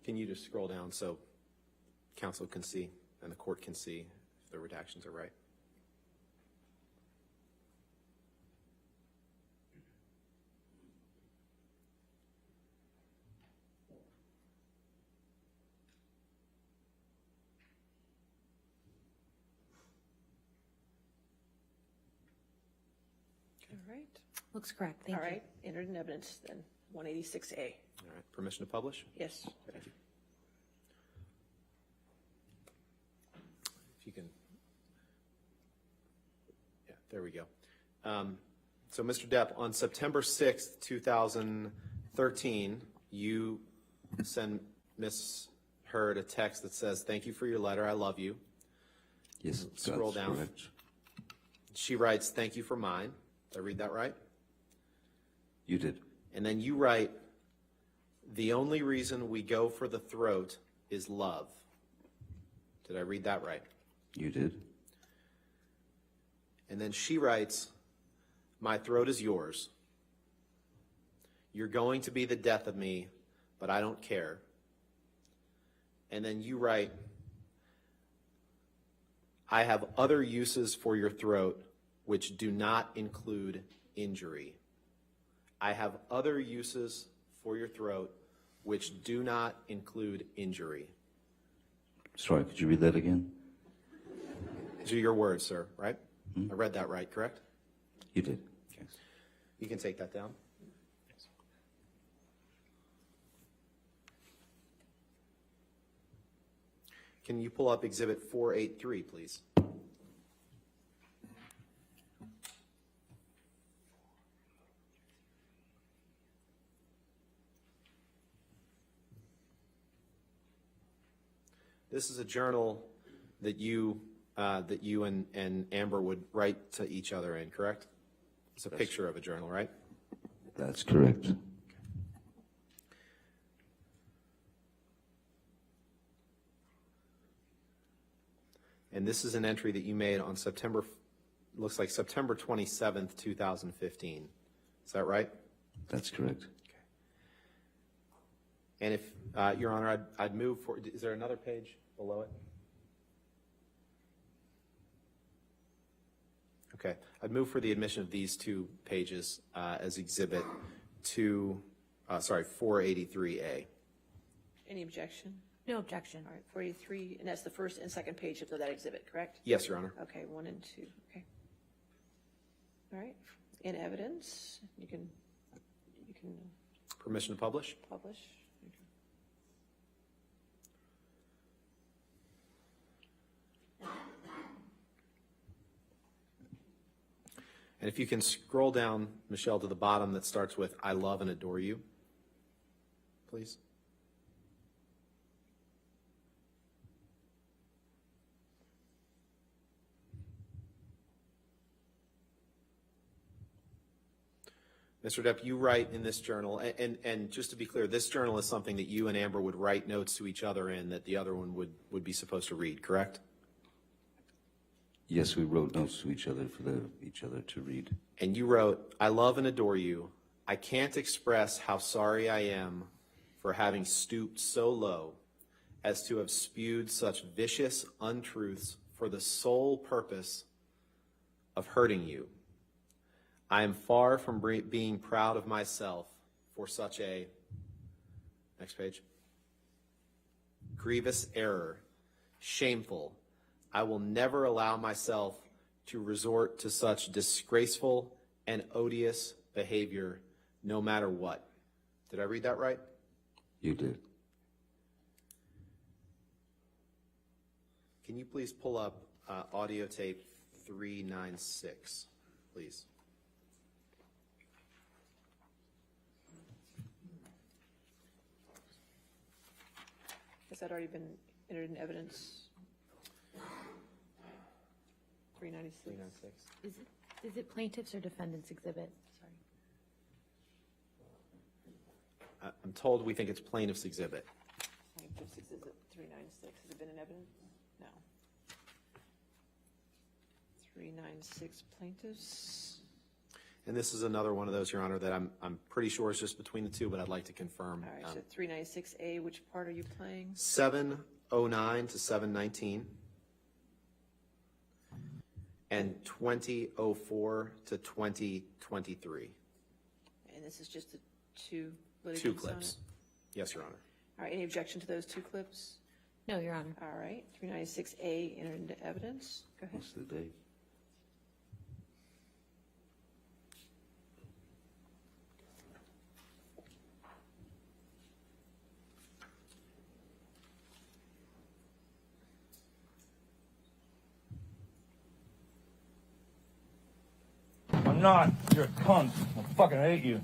Can you just scroll down so counsel can see and the court can see if the redactions are right? All right. Looks correct, thank All you. right, entered in evidence then, 186A. All right. Permission to publish? Yes. Thank you. If you can. Yeah, there we go. So, Mr. Depp, on September 6th, 2013, you send Ms. Heard a text that says, thank you for your letter, I love you. Yes, Scroll that's down. correct. She writes, thank you for mine. Did I read that right? You did. And then you write, the only reason we go for the throat is love. Did I read that right? You did? And then she writes, my throat is yours. You're going to be the death of me, but I don't care. And then you write, I have other uses for your throat which do not include injury. I have other uses for your throat which do not include injury. Sorry, could you read that again? These are your words, sir, right? I read that right, correct? You did. Yes. You can take that down. Can you pull up Exhibit 483, please? This is a journal that you and Amber would write to each other in, correct? It's a picture of a journal, right? That's correct. And this is an entry that you made on looks like September 27th, 2015. Is that right? That's correct. And if, Your Honor, I'd move for, is there another page below it? Okay, I'd move for the admission of these two pages as Exhibit 483A. Any objection? No objection. All right, 483, and that's the first and second page of that exhibit, correct? Yes, Your Honor. Okay, 1 and 2, okay. All right, in evidence, you can Permission to publish? publish. And if you can scroll down, Michelle, to the bottom that starts with, I love and adore you, please. Mr. Depp, you write in this journal, and just to be clear, this journal is something that you and Amber would write notes to each other in that the other one would be supposed to read, correct? Yes, we wrote notes to each other for each other to read. And you wrote, I love and adore you. I can't express how sorry I am for having stooped so low as to have spewed such vicious untruths for the sole purpose of hurting you. I am far from being proud of myself for such a, next page, grievous error, shameful. I will never allow myself to resort to such disgraceful and odious behavior, no matter what. Did I read that right? You did. Can you please pull up audio tape 396, please? Has that already been entered in evidence? 396. Is it plaintiff's or defendant's exhibit? Sorry. I'm told we think it's plaintiff's exhibit. Plaintiff's exhibit 396. Has it been in evidence? No. 396 plaintiffs. And this is another one of those, Your Honor, that I'm pretty sure is just between the two, but I'd like to confirm. All right, so 396A, which part are you playing? 709 to 719. And 2004 to 2023. And this is just the two litigants Two on clips. it? Yes, Your Honor. All right, any objection to those two clips? No, Your Honor. All right, 396A entered into evidence. Go ahead. What's the date? I'm not. You're a cunt. I fucking hate you.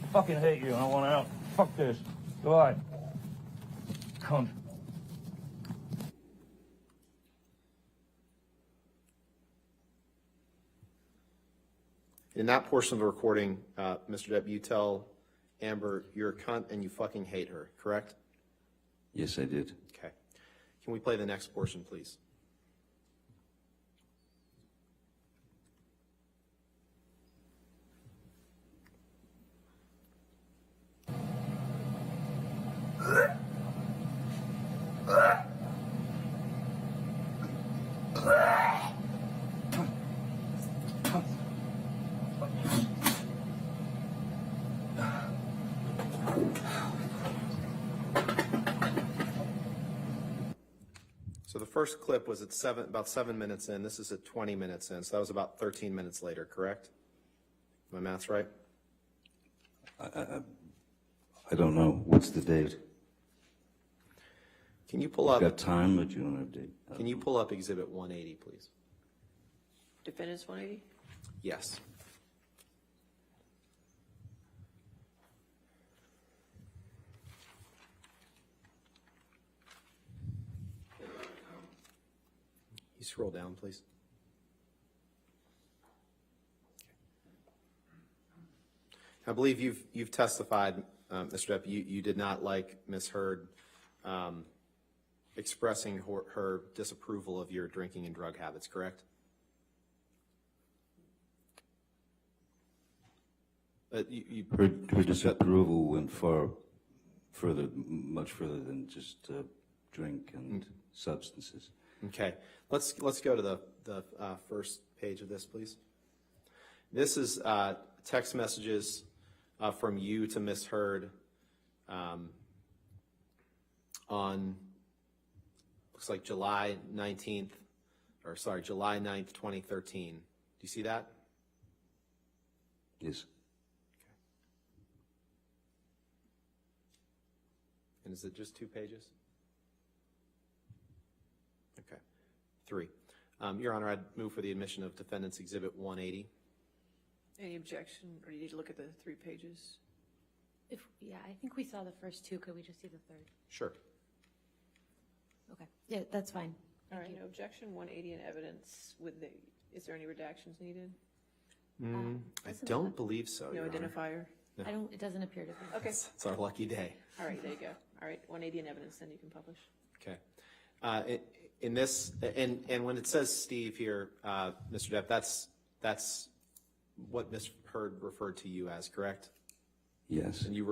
I fucking hate you and I want out. Fuck this. Goodbye. Cunt. In that portion of the recording, Mr. Depp, you tell Amber you're a cunt and you fucking hate her, correct? Yes, I did. Okay. Can we play the next portion, please? So the first clip was at about 7 minutes in. This is at 20 minutes in. So that was about 13 minutes later, correct? My math's right? I don't know. What's the date? Can you pull I've up? got time, but you don't have date. Can you pull up Exhibit 180, please? Defendants 180? Yes. You scroll down, please. I believe you've testified, Mr. Depp, you did not like Ms. Heard expressing her disapproval of your drinking and drug habits, correct? Her disapproval went much further than just drink and substances. Okay, let's go to the first page of this, please. This is text messages from you to Ms. Heard on, looks like July 9th, 2013. Do you see that? Yes. And is it just 2 pages? Okay, 3. Your Honor, I'd move for the admission of Defendant's Exhibit 180. Any objection, or do you need to look at the 3 pages? Yeah, I think we saw the first two. Could we just see the third? Sure. Okay. Yeah, that's fine. All right, no objection, 180 in evidence with the, is there any redactions needed? I don't believe so, No Your Honor. identifier? It doesn't appear to be. Okay, It's our lucky day. all right, there you go. All right, 180 in evidence, then you can publish. Okay. In this, and when it says Steve here, Mr. Depp, that's what Ms. Heard referred to you as, correct? Yes. And you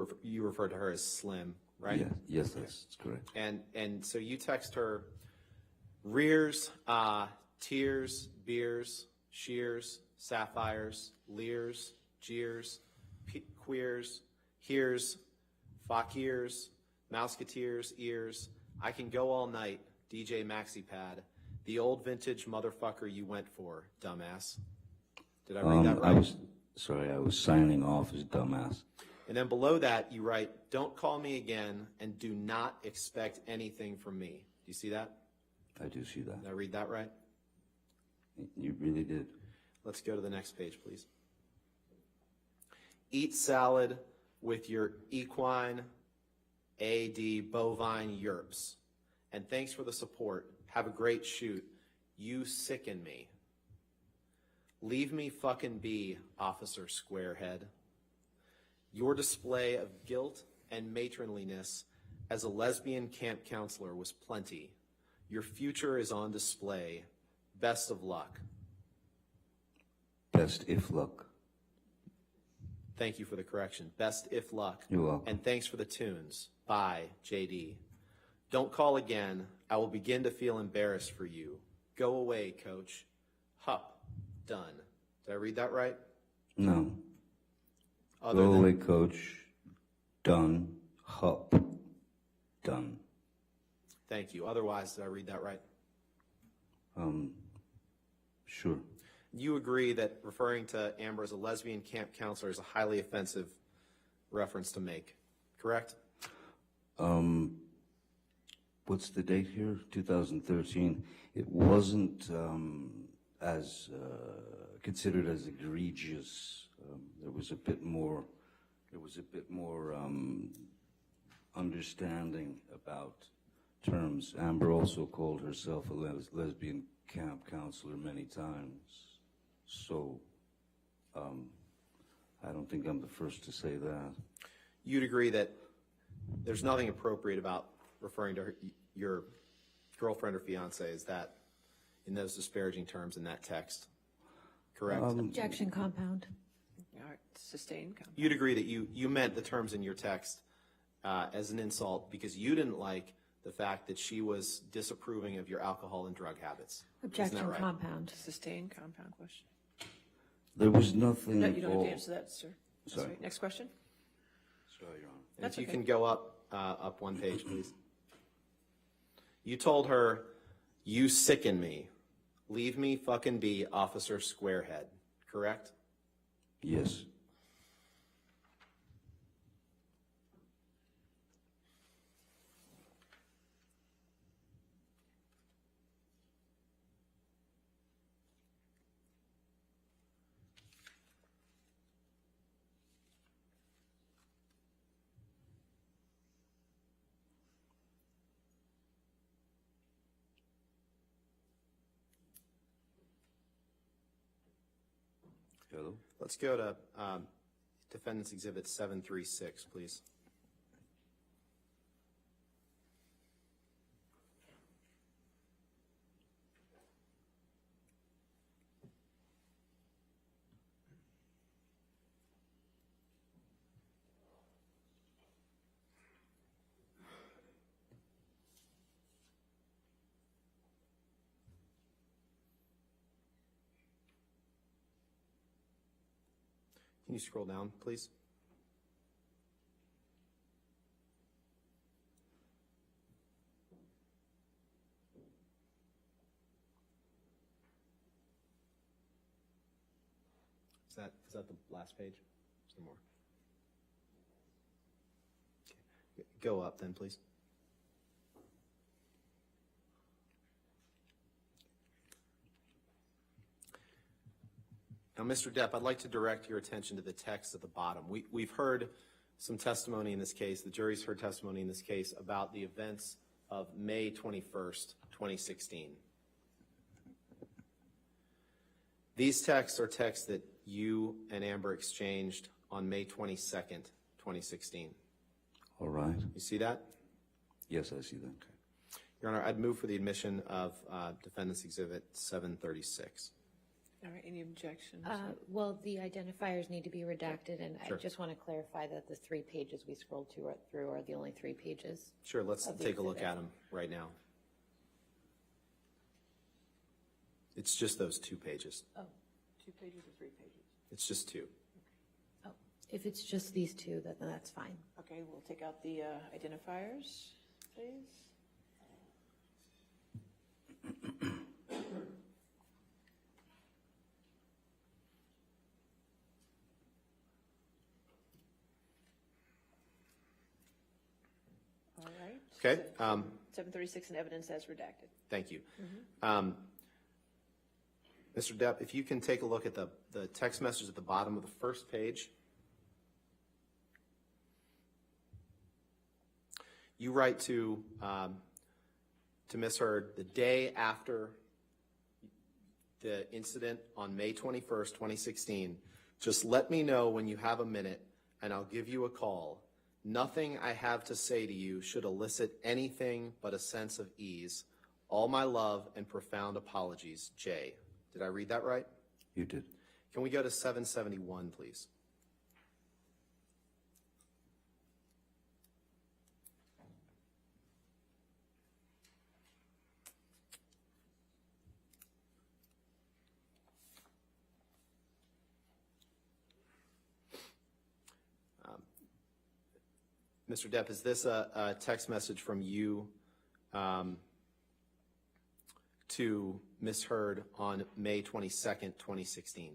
referred to her as Slim, right? Yeah. Yes, that's correct. And so you text her rears, tears, beers, shears, sapphires, leers, jeers, queers, hears, fakirs, mouseketeers, ears. I can go all night, DJ MaxiPad. The old vintage motherfucker you went for, dumbass. Did I read that right? I was signing off as dumbass. And then below that, you write, don't call me again and do not expect anything from me. Do you see that? I do see that. Did I read that right? You really did. Let's go to the next page, please. Eat salad with your equine, AD, bovine yerps. And thanks for the support. Have a great shoot. You sicken me. Leave me fucking be, Officer Squarehead. Your display of guilt and matronliness as a lesbian camp counselor was plenty. Your future is on display. Best of luck. Best if luck. Thank you for the correction. Best if luck. You're welcome. And thanks for the tunes. Bye, JD. Don't call again. I will begin to feel embarrassed for you. Go away, coach. Hup. Done. Did I read that right? No. Other Go than- away, coach. Done. Hup. Done. Thank you. Otherwise, did I read that right? Sure. You agree that referring to Amber as a lesbian camp counselor is a highly offensive reference to make, correct? What's the date here? 2013. It wasn't as considered as egregious. There was a bit more. Understanding about terms. Amber also called herself a lesbian camp counselor many times. So, I don't think I'm the first to say that. You'd agree that there's nothing appropriate about referring to your girlfriend or fiance, is that in those disparaging terms in that text, correct? Objection, compound. All right, sustained comment. You'd agree that you meant the terms in your text as an insult because you didn't like the fact that she was disapproving of your alcohol and drug habits. Objection, Isn't that right? compound. Sustained compound question. There was nothing No, at you don't have all. to answer that, sir. That's Sorry. right. Next question. Sorry, Your Honor. And That's if you okay. can go up one page, please. You told her, "You sicken me. Leave me fucking be, Officer Squarehead." Correct? Yes. Hello? Let's go to Defendant's Exhibit 736, please. Can you scroll down, please? Is that the last page? Is there more? Okay. Go up then, please. Now, Mr. Depp, I'd like to direct your attention to the text at the bottom. We've heard some testimony in this case, the jury's heard testimony in this case about the events of May 21st, 2016. These texts are texts that you and Amber exchanged on May 22nd, 2016. All right. You see that? Yes, I see that. Your Honor, I'd move for the admission of Defendant's Exhibit 736. All right, any objections? Well, the identifiers need to be redacted, and Sure. I just want to clarify that the 3 pages we scrolled through are the only 3 pages. Sure, let's Of the take a look exhibit. at them right now. It's just those 2 pages. Oh, 2 pages or 3 pages? It's just 2. oh, if it's just these 2, then that's fine. Okay, we'll take out the identifiers, please. All right. Okay, 736 in evidence as redacted. thank you. Mr. Depp, if you can take a look at the text message at the bottom of the first page. You write to Ms. Heard the day after the incident on May 21st, 2016. Just let me know when you have a minute and I'll give you a call. Nothing I have to say to you should elicit anything but a sense of ease. All my love and profound apologies, Jay. Did I read that right? You did. Can we go to 771, please? Mr. Depp, is this a text message from you to Ms. Heard on May 22nd, 2016?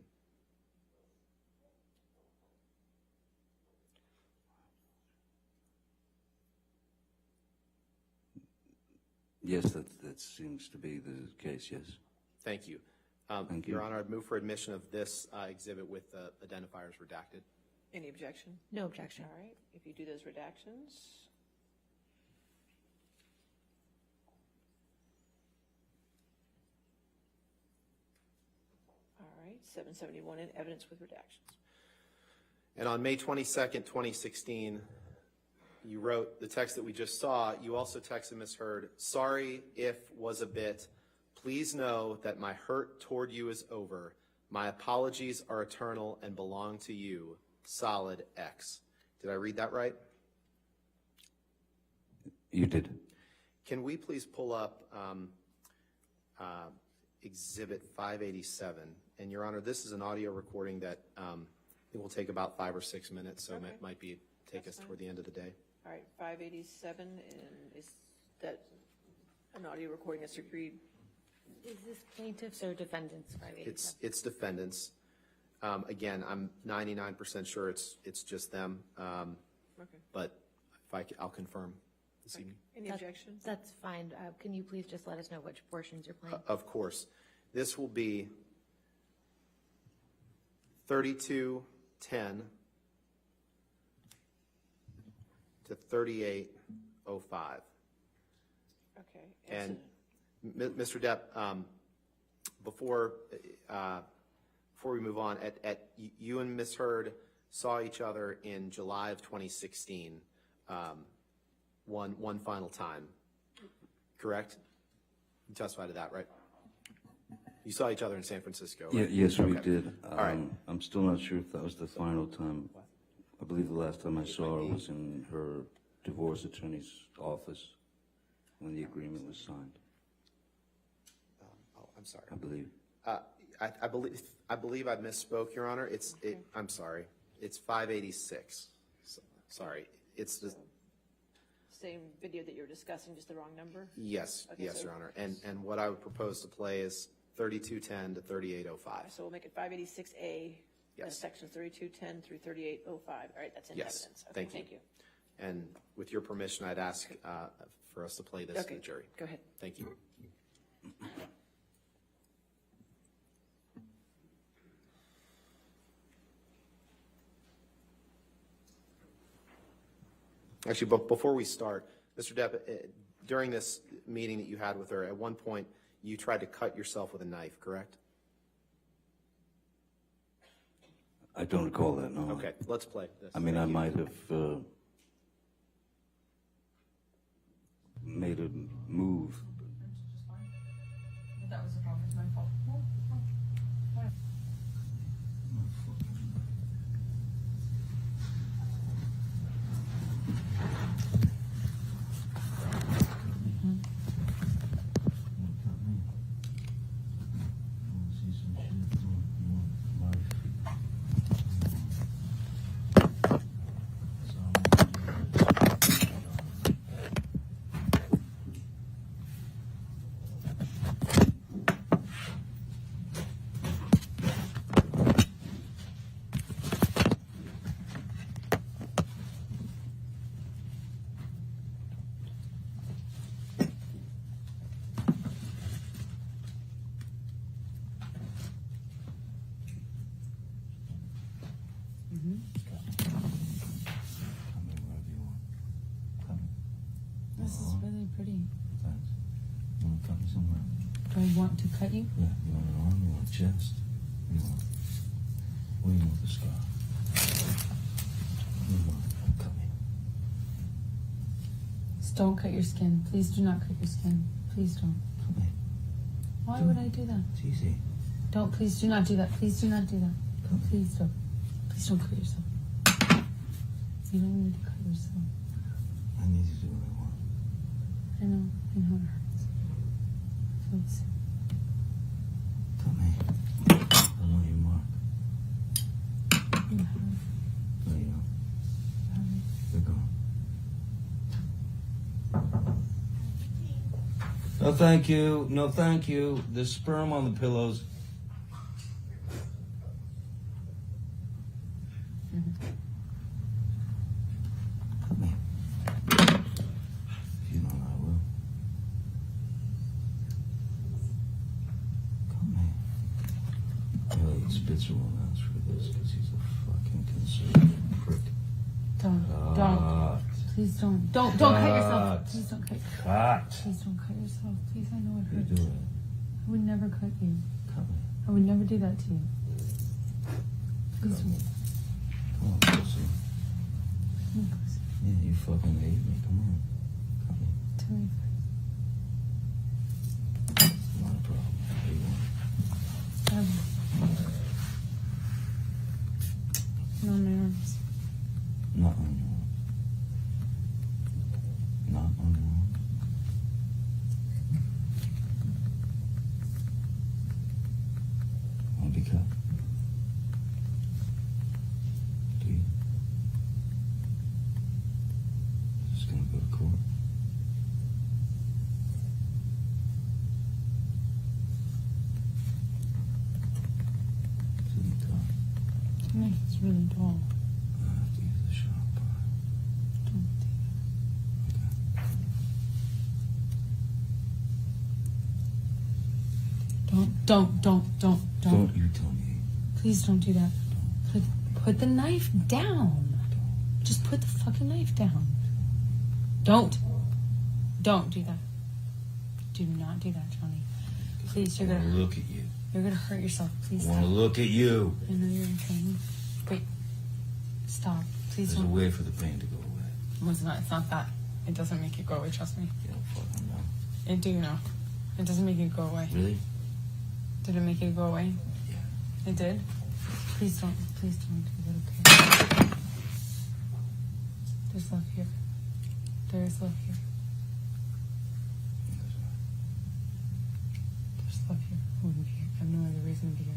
Yes, that seems to be the case, yes. Thank you. Thank you. Your Honor, I'd move for admission of this exhibit with identifiers redacted. Any objection? No objection. All right, if you do those redactions. All right, 771 in evidence with redactions. And on May 22nd, 2016, you wrote the text that we just saw. You also texted Ms. Heard, sorry if was a bit. Please know that my hurt toward you is over. My apologies are eternal and belong to you. Solid X. Did I read that right? You did. Can we please pull up Exhibit 587? And Your Honor, this is an audio recording that it will take about 5 or 6 minutes, so it might be take us toward the end of the day. All right, 587, and is that an audio recording that's agreed? Is this plaintiffs or defendants? 587? It's defendants. Again, I'm 99% sure it's just them. Okay. But if I'll confirm this evening. Any objections? That's fine. Can you please just let us know which portions you're playing? Of course. This will be 3210 to 3805. Okay. And Mr. Depp, before we move on, you and Ms. Heard saw each other in July of 2016, one final time, correct? You testified to that, right? You saw each other in San Francisco, right? Yes, we Okay. did. All right. I'm still not sure if that was the final time. I believe the last time I saw her was in her divorce attorney's office when the agreement was signed, I'm sorry. I believe. I believe I misspoke, Your Honor. I'm sorry. It's 586. Sorry. It's the Same video that you were discussing, just the wrong number? yes, Okay, yes, so- Your Honor. And what I would propose to play is 3210 to 3805. So we'll make it 586A, Yes. sections 3210 through 3805. All right, that's in Yes, evidence. Okay, thank you. Thank you. And with your permission, I'd ask for us to play this to Okay, the jury. go ahead. Thank you. Actually, before we start, Mr. Depp, during this meeting that you had with her, at one point, you tried to cut yourself with a knife, correct? I don't recall that, no. Okay, let's play this. I mean, I Thank you. might have made a move. That was the problem. It's my fault. This is really pretty. Thanks. You want to cut me somewhere? Do I want to cut you? Yeah, you want an arm, you want a chest? You want... What do you want with the scar? What do you want? Cut me. Just don't cut your skin. Please do not cut your skin. Please don't. Cut me. Why would I do that? It's easy. Don't. Please do not do that. Please do not do that. Please don't. Please don't cut yourself. You don't need to cut yourself. I need to do what I want. I know it hurts. Please. Cut me. I want your mark. You have No, you don't. it. They're gone. No, thank you. No, thank you. There's sperm on the pillows. Cut me. If you don't, I will. Cut me. Really, Spitzer won't answer for this because he's a fucking conservative prick. Don't. Cut. Please don't. Don't cut yourself. Cut. Please don't cut. Cut. Please don't cut yourself. Please, I know it You hurts. do it. I would never cut you. Cut me. I would never do that to you. Please Cut don't. me. Come on, pussy. Come on, please. Yeah, you fucking hate me. Come on. Tell me. Not a problem. How you want it? No, my arms. Not on your arm. Not on your arm. Want to be cut? Do you? Just gonna go to court. Sit in the car. The knife is really dull. I have to use the sharp part. Don't do that. Don't. Don't you tell me. Please don't do that. Put the knife down. Just put the fucking knife down. Don't do that. Do not do that, Johnny. Please, I you're want to gonna look at you. you're gonna hurt yourself. Please I want stop. to look at you. I know you're in pain. Wait. Stop. Please There's a don't. way for the pain to go away. Well, it's not that. It doesn't make it go away, trust me. You don't fucking know. I do know. It doesn't make it go away. Really? Did it make it go away? Yeah. It did? Please don't do that, okay? There's love here. There is love here. There's love here. I wouldn't be here. I have no other reason to be here.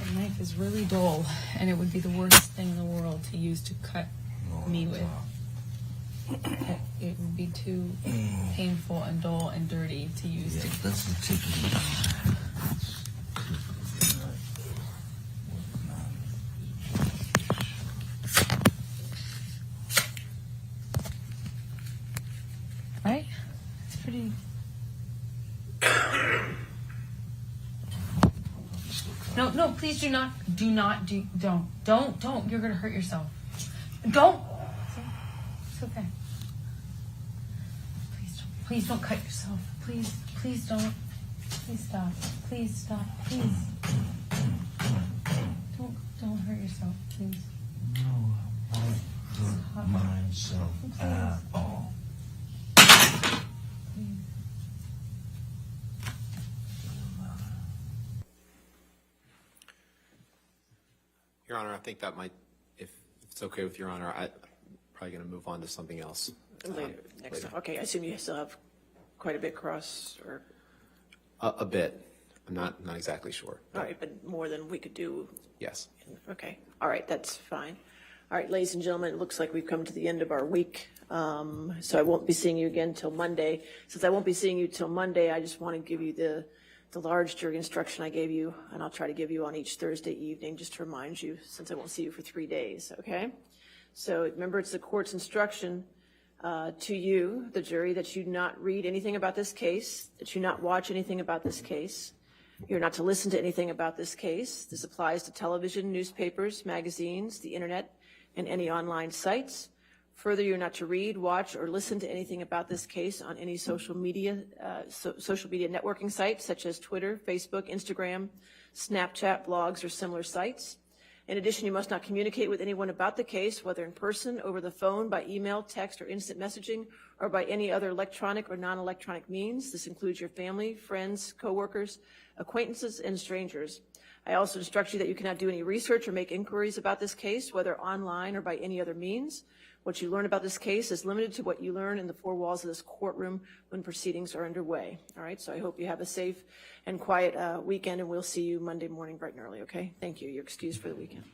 The knife is really dull, and it would be the worst thing in the world to use to cut me with. It would be too painful and dull and dirty to use Yeah, to. that's the tip of the knife. Right? It's pretty. No, please do not. Don't. You're gonna hurt yourself. Don't. It's okay. Please don't cut yourself. Please don't. Please stop. Please stop. Please. Don't hurt yourself, please. No, I won't hurt myself at all. Your Honor, I think that might, if it's okay with Your Honor, I'm probably going to move on to something else. Later, next time. Okay, I assume you still have quite a bit cross, or, A bit. I'm not exactly sure. all right, but more than we could do. Yes. Okay, all right, that's fine. All right, ladies and gentlemen, it looks like we've come to the end of our week. So I won't be seeing you again till Monday. Since I won't be seeing you till Monday, I just want to give you the large jury instruction I gave you, and I'll try to give you on each Thursday evening, just to remind you, since I won't see you for 3 days, okay? So remember, it's the court's instruction to you, the jury, that you not read anything about this case, that you not watch anything about this case. You're not to listen to anything about this case. This applies to television, newspapers, magazines, the internet, and any online sites. Further, you're not to read, watch, or listen to anything about this case on any social media networking sites such as Twitter, Facebook, Instagram, Snapchat, blogs, or similar sites. In addition, you must not communicate with anyone about the case, whether in person, over the phone, by email, text, or instant messaging, or by any other electronic or non-electronic means. This includes your family, friends, coworkers, acquaintances, and strangers. I also instruct you that you cannot do any research or make inquiries about this case, whether online or by any other means. What you learn about this case is limited to what you learn in the four walls of this courtroom when proceedings are underway. All right, so I hope you have a safe and quiet weekend, and we'll see you Monday morning bright and early, okay? Thank you. You're excused for the weekend.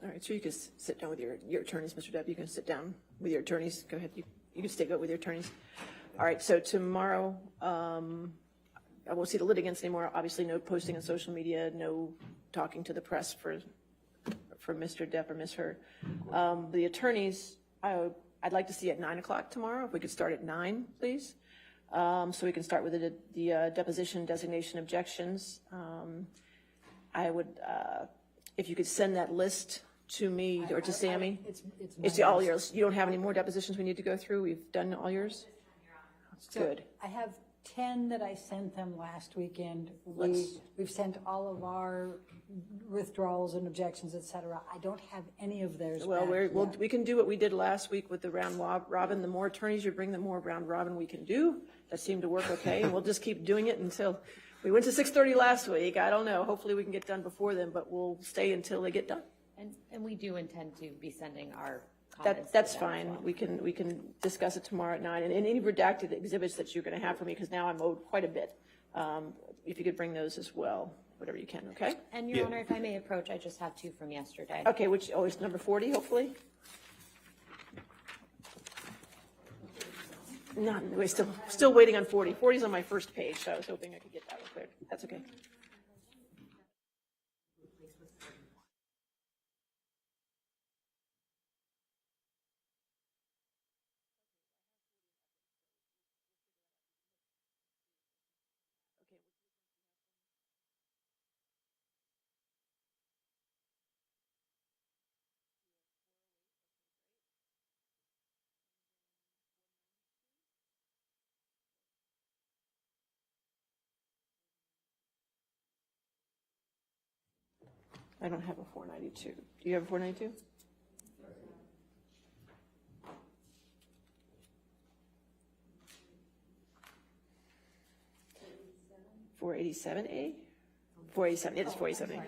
All right, so you can sit down with your attorneys, Mr. Depp. You can sit down with your attorneys. Go ahead. You can stay with your attorneys. All right, so tomorrow, I won't see the litigants anymore. Obviously, no posting on social media, no talking to the press for Mr. Depp or Ms. Heard. The attorneys, I'd like to see at 9 o'clock tomorrow. If we could start at 9, please. So we can start with the deposition designation objections. I would, if you could send that list to me or to Sammy. It's all yours. You don't have any more depositions we need to go through? We've done all yours? Good. I have 10 that I sent them last weekend. We've sent all of our withdrawals and objections, et cetera. I don't have any of theirs Well, back. we can do what we did last week with the round robin. The more attorneys you bring, the more round robin we can do. That seemed to work okay. We'll just keep doing it until, we went to 6:30 last week. I don't know. Hopefully we can get done before then, but we'll stay until they get done. And we do intend to be sending our comments. That's to them as fine. well. We can discuss it tomorrow at 9. And any redacted exhibits that you're going to have for me, because now I'm owed quite a bit. If you could bring those as well, whatever you can, okay? And Your Honor, if I may approach, I just have 2 from yesterday. Okay, which, is number 40, hopefully? None, we're still waiting on 40. 40's on my first page, so I was hoping I could get that one cleared. That's okay. I don't have a 492. Do you have a 492? $487A? 487, it is 487A.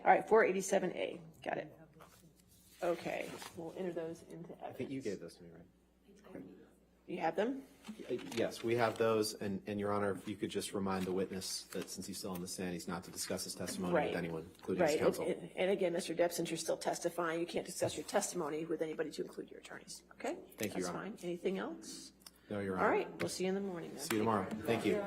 All right, 487A, got it. Okay, we'll enter those into evidence. I think you gave those to me, right? You have them? Yes, we have those, and Your Honor, if you could just remind the witness that since he's still on the stand, he's not to discuss his testimony Right. with anyone, including his Right, counsel. and again, Mr. Depp, since you're still testifying, you can't discuss your testimony with anybody to include your attorneys, okay? Thank you, Your That's Honor. fine. Anything else? No, Your Honor. All right, we'll see you in the morning then. See you tomorrow. Thank you.